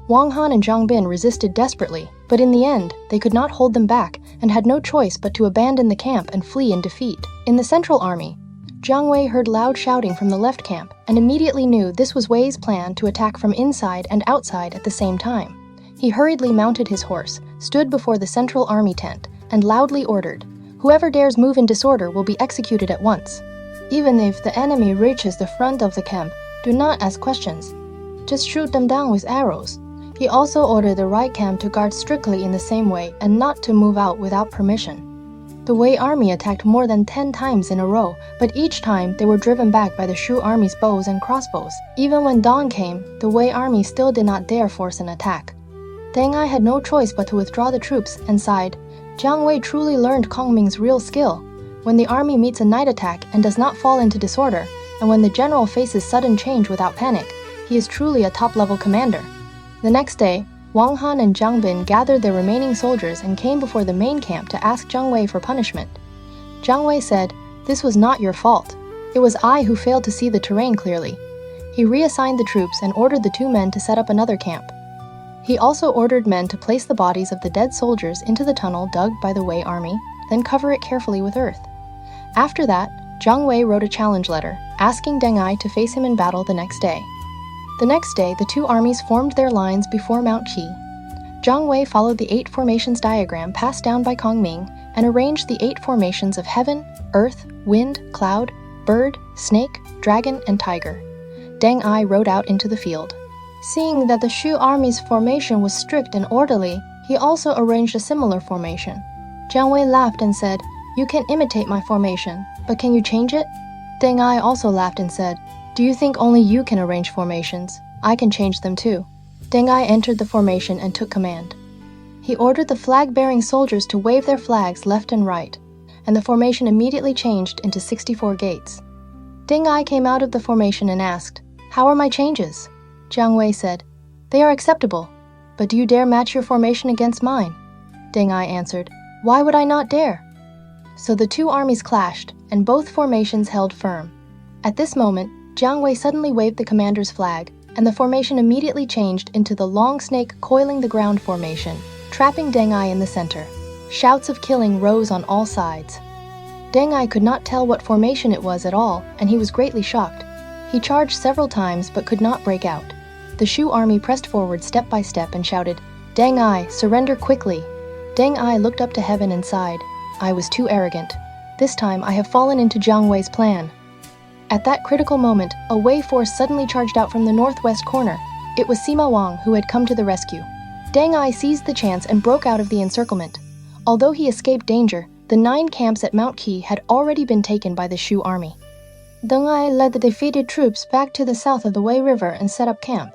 Wang Han and Jiang Bin resisted desperately, but in the end, they could not hold them back and had no choice but to abandon the camp and flee in defeat. In the central army, Jiang Wei heard loud shouting from the left camp and immediately knew this was Wei's plan to attack from inside and outside at the same time. He hurriedly mounted his horse, stood before the central army tent, and loudly ordered, "Whoever dares move in disorder will be executed at once. Even if the enemy reaches the front of the camp, do not ask questions. Just shoot them down with arrows." He also ordered the right camp to guard strictly in the same way and not to move out without permission. The Wei army attacked more than 10 times in a row, but each time they were driven back by the Shu army's bows and crossbows. Even when dawn came, the Wei army still did not dare force an attack. Deng Ai had no choice but to withdraw the troops and sighed, "Jiang Wei truly learned Kong Ming's real skill. When the army meets a night attack and does not fall into disorder, and when the general faces sudden change without panic, he is truly a top-level commander." The next day, Wang Han and Jiang Bin gathered their remaining soldiers and came before the main camp to ask Jiang Wei for punishment. Jiang Wei said, "This was not your fault. It was I who failed to see the terrain clearly." He reassigned the troops and ordered the 2 men to set up another camp. He also ordered men to place the bodies of the dead soldiers into the tunnel dug by the Wei army, then cover it carefully with earth. After that, Jiang Wei wrote a challenge letter, asking Deng Ai to face him in battle the next day. The next day, the 2 armies formed their lines before Mount Qi. Jiang Wei followed the 8 formations diagram passed down by Kong Ming and arranged the 8 formations of heaven, earth, wind, cloud, bird, snake, dragon, and tiger. Deng Ai rode out into the field. Seeing that the Shu army's formation was strict and orderly, he also arranged a similar formation. Jiang Wei laughed and said, "You can imitate my formation, but can you change it?" Deng Ai also laughed and said, Do you think only you can arrange formations? I can change them too. Deng Ai entered the formation and took command. He ordered the flag-bearing soldiers to wave their flags left and right, and the formation immediately changed into 64 gates. Deng Ai came out of the formation and asked, "How are my changes?" Jiang Wei said, "They are acceptable, but do you dare match your formation against mine?" Deng Ai answered, "Why would I not dare?" So the two armies clashed, and both formations held firm. At this moment, Jiang Wei suddenly waved the commander's flag, and the formation immediately changed into the long snake coiling the ground formation, trapping Deng Ai in the center. Shouts of killing rose on all sides. Deng Ai could not tell what formation it was at all, and he was greatly shocked. He charged several times but could not break out. The Shu army pressed forward step by step and shouted, "Deng Ai, surrender quickly!" Deng Ai looked up to heaven and sighed, "I was too arrogant. This time I have fallen into Jiang Wei's plan." At that critical moment, a Wei force suddenly charged out from the northwest corner. It was Sima Wang who had come to the rescue. Deng Ai seized the chance and broke out of the encirclement. Although he escaped danger, the 9 camps at Mount Qi had already been taken by the Shu army. Deng Ai led the defeated troops back to the south of the Wei River and set up camp.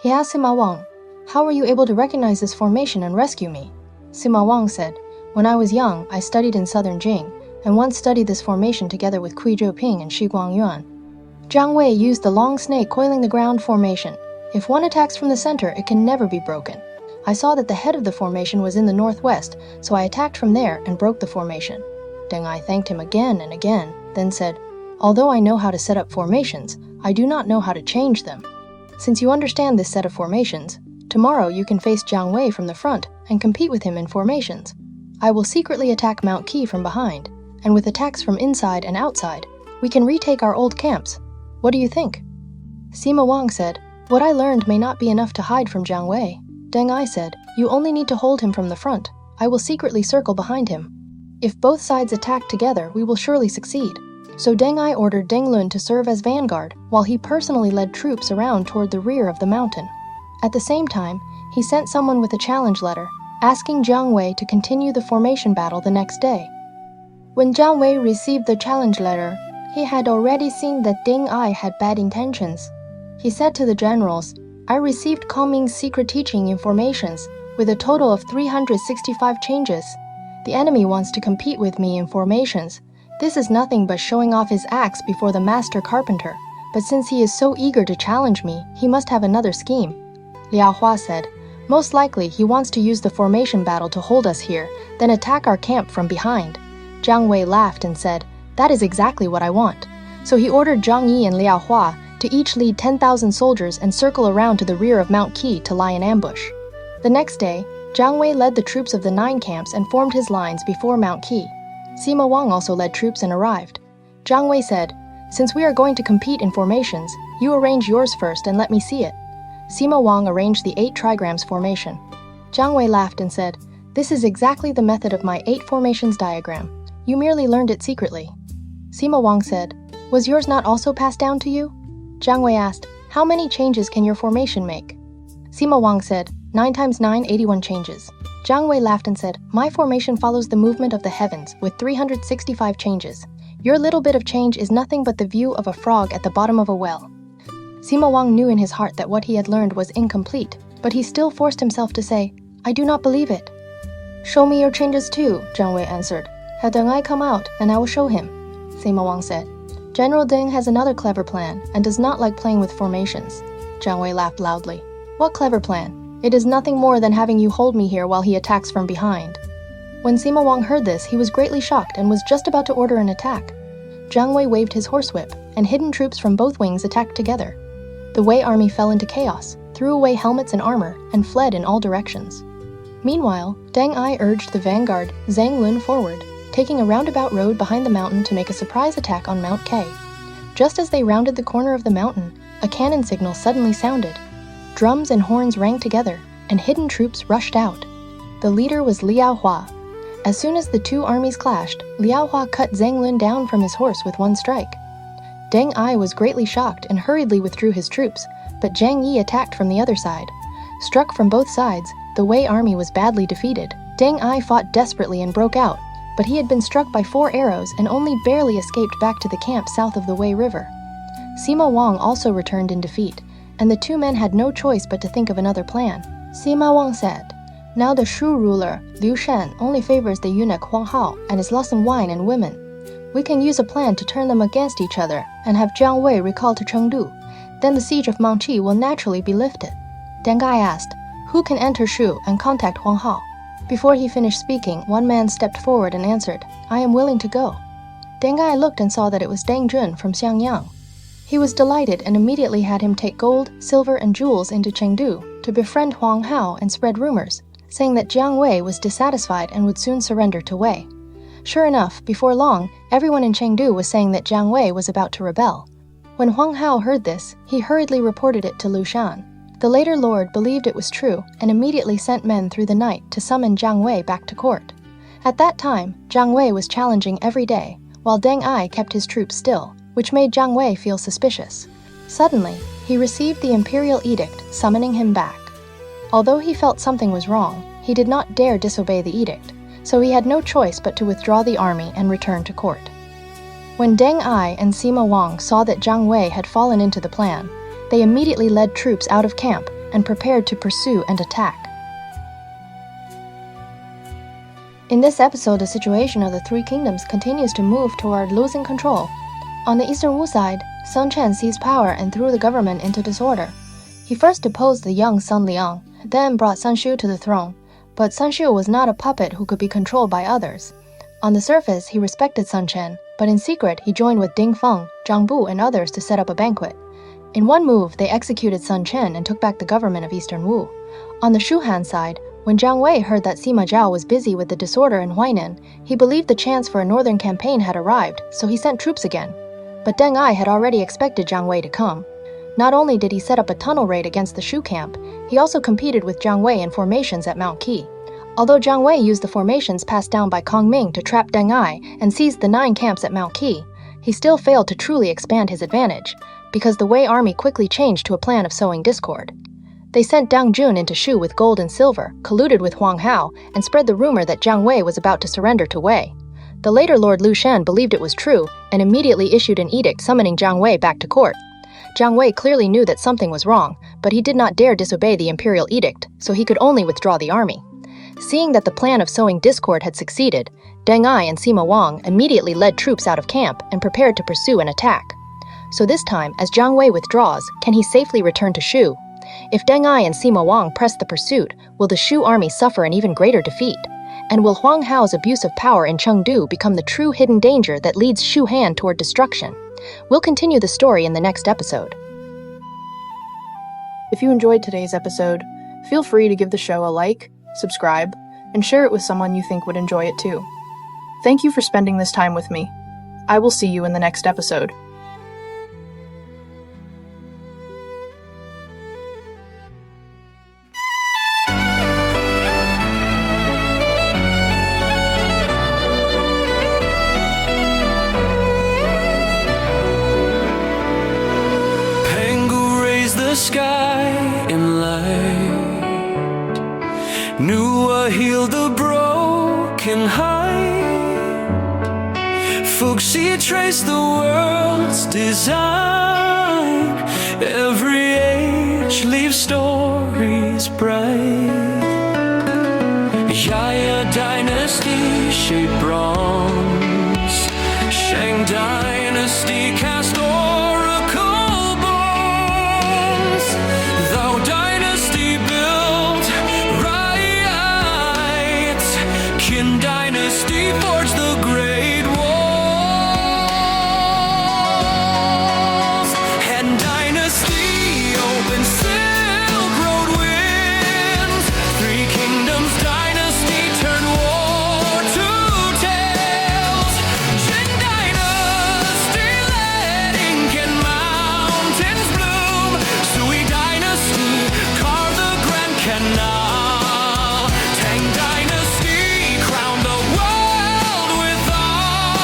He asked Sima Wang, "How were you able to recognize this formation and rescue me?" Sima Wang said, "When I was young, I studied in southern Jing, and once studied this formation together with Kui Zhouping and Shi Guangyuan. Jiang Wei used the long snake coiling the ground formation. If one attacks from the center, it can never be broken. I saw that the head of the formation was in the northwest, so I attacked from there and broke the formation." Deng Ai thanked him again and again, then said, "Although I know how to set up formations, I do not know how to change them. Since you understand this set of formations, tomorrow you can face Jiang Wei from the front and compete with him in formations. I will secretly attack Mount Qi from behind, and with attacks from inside and outside, we can retake our old camps. What do you think?" Sima Wang said, "What I learned may not be enough to hide from Jiang Wei." Deng Ai said, "You only need to hold him from the front. I will secretly circle behind him. If both sides attack together, we will surely succeed." So Deng Ai ordered Deng Lun to serve as vanguard, while he personally led troops around toward the rear of the mountain. At the same time, he sent someone with a challenge letter, asking Jiang Wei to continue the formation battle the next day. When Jiang Wei received the challenge letter, he had already seen that Deng Ai had bad intentions. He said to the generals, "I received Kong Ming's secret teaching in formations, with a total of 365 changes. The enemy wants to compete with me in formations. This is nothing but showing off his axe before the master carpenter. But since he is so eager to challenge me, he must have another scheme." Liao Hua said, "Most likely he wants to use the formation battle to hold us here, then attack our camp from behind." Jiang Wei laughed and said, "That is exactly what I want." So he ordered Zhang Yi and Liao Hua to each lead 10,000 soldiers and circle around to the rear of Mount Qi to lie in ambush. The next day, Jiang Wei led the troops of the 9 camps and formed his lines before Mount Qi. Sima Wang also led troops and arrived. Jiang Wei said, "Since we are going to compete in formations, you arrange yours first and let me see it." Sima Wang arranged the 8 trigrams formation. Jiang Wei laughed and said, "This is exactly the method of my 8 formations diagram. You merely learned it secretly." Sima Wang said, "Was yours not also passed down to you?" Jiang Wei asked, "How many changes can your formation make?" Sima Wang said, 9 times 9, 81 changes. Jiang Wei laughed and said, "My formation follows the movement of the heavens with 365 changes. Your little bit of change is nothing but the view of a frog at the bottom of a well." Sima Wang knew in his heart that what he had learned was incomplete, but he still forced himself to say, "I do not believe it." "Show me your changes too," Jiang Wei answered. "Have Deng Ai come out, and I will show him." Sima Wang said, "General Deng has another clever plan and does not like playing with formations." Jiang Wei laughed loudly. "What clever plan? It is nothing more than having you hold me here while he attacks from behind." When Sima Wang heard this, he was greatly shocked and was just about to order an attack. Jiang Wei waved his horsewhip, and hidden troops from both wings attacked together. The Wei army fell into chaos, threw away helmets and armor, and fled in all directions. Meanwhile, Deng Ai urged the vanguard, Zhang Lun, forward, taking a roundabout road behind the mountain to make a surprise attack on Mount K. Just as they rounded the corner of the mountain, a cannon signal suddenly sounded. Drums and horns rang together, and hidden troops rushed out. The leader was Liao Hua. As soon as the 2 armies clashed, Liao Hua cut Zhang Lun down from his horse with 1 strike. Deng Ai was greatly shocked and hurriedly withdrew his troops, but Zhang Yi attacked from the other side. Struck from both sides, the Wei army was badly defeated. Deng Ai fought desperately and broke out, but he had been struck by 4 arrows and only barely escaped back to the camp south of the Wei River. Sima Wang also returned in defeat, and the two men had no choice but to think of another plan. Sima Wang said, "Now the Shu ruler, Liu Shan, only favors the eunuch Huang Hao and is lost in wine and women. We can use a plan to turn them against each other and have Jiang Wei recalled to Chengdu. Then the siege of Mangqi will naturally be lifted." Deng Ai asked, "Who can enter Shu and contact Huang Hao?" Before he finished speaking, one man stepped forward and answered, "I am willing to go." Deng Ai looked and saw that it was Deng Jun from Xiangyang. He was delighted and immediately had him take gold, silver, and jewels into Chengdu to befriend Huang Hao and spread rumors, saying that Jiang Wei was dissatisfied and would soon surrender to Wei. Sure enough, before long, everyone in Chengdu was saying that Jiang Wei was about to rebel. When Huang Hao heard this, he hurriedly reported it to Liu Shan. The later lord believed it was true and immediately sent men through the night to summon Jiang Wei back to court. At that time, Jiang Wei was challenging every day, while Deng Ai kept his troops still, which made Jiang Wei feel suspicious. Suddenly, he received the imperial edict summoning him back. Although he felt something was wrong, he did not dare disobey the edict, so he had no choice but to withdraw the army and return to court. When Deng Ai and Sima Wang saw that Jiang Wei had fallen into the plan, they immediately led troops out of camp and prepared to pursue and attack. In this episode, the situation of the three kingdoms continues to move toward losing control. On the eastern Wu side, Sun Quan seized power and threw the government into disorder. He first deposed the young Sun Liang, then brought Sun Shu to the throne, but Sun Shu was not a puppet who could be controlled by others. On the surface, he respected Sun Quan, but in secret he joined with Ding Feng, Zhang Bu, and others to set up a banquet. In one move, they executed Sun Quan and took back the government of Eastern Wu. On the Shu Han side, when Jiang Wei heard that Sima Zhao was busy with the disorder in Huainan, he believed the chance for a northern campaign had arrived, so he sent troops again. But Deng Ai had already expected Jiang Wei to come. Not only did he set up a tunnel raid against the Shu camp, he also competed with Jiang Wei in formations at Mount Qi. Although Jiang Wei used the formations passed down by Kong Ming to trap Deng Ai and seized the 9 camps at Mount Qi, he still failed to truly expand his advantage, because the Wei army quickly changed to a plan of sowing discord. They sent Dang Jun into Shu with gold and silver, colluded with Huang Hao, and spread the rumor that Jiang Wei was about to surrender to Wei. The later Lord Liu Shan believed it was true and immediately issued an edict summoning Jiang Wei back to court. Jiang Wei clearly knew that something was wrong, but he did not dare disobey the imperial edict, so he could only withdraw the army. Seeing that the plan of sowing discord had succeeded, Deng Ai and Sima Wang immediately led troops out of camp and prepared to pursue an attack. So this time, as Jiang Wei withdraws, can he safely return to Shu? If Deng Ai and Sima Wang press the pursuit, will the Shu army suffer an even greater defeat? And will Huang Hao's abuse of power in Chengdu become the true hidden danger that leads Shu Han toward destruction? We'll continue the story in the next episode. If you enjoyed today's episode, feel free to give the show a like, subscribe, and share it with someone you think would enjoy it too. Thank you for spending this time with me. I will see you in the next episode. Sky in light, Nuwa healed the broken heart. Fuxi traced the world's design. Every age leaves stories bright. Yaya dynasty shaped bronze. Shang dynasty cast Qin dynasty forged the great walls, Han dynasty opened Silk Road winds. Three Kingdoms dynasty turned war to tales. Jin dynasty led ink and mountains bloom. Sui dynasty carved the Grand Canal. Tang dynasty crowned the world with all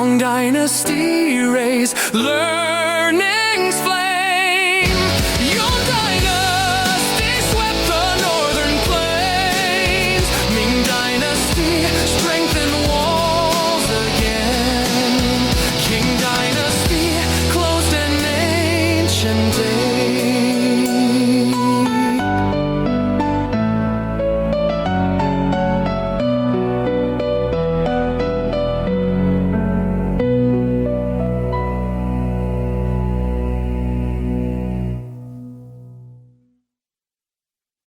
Tang Dynasty race. Learn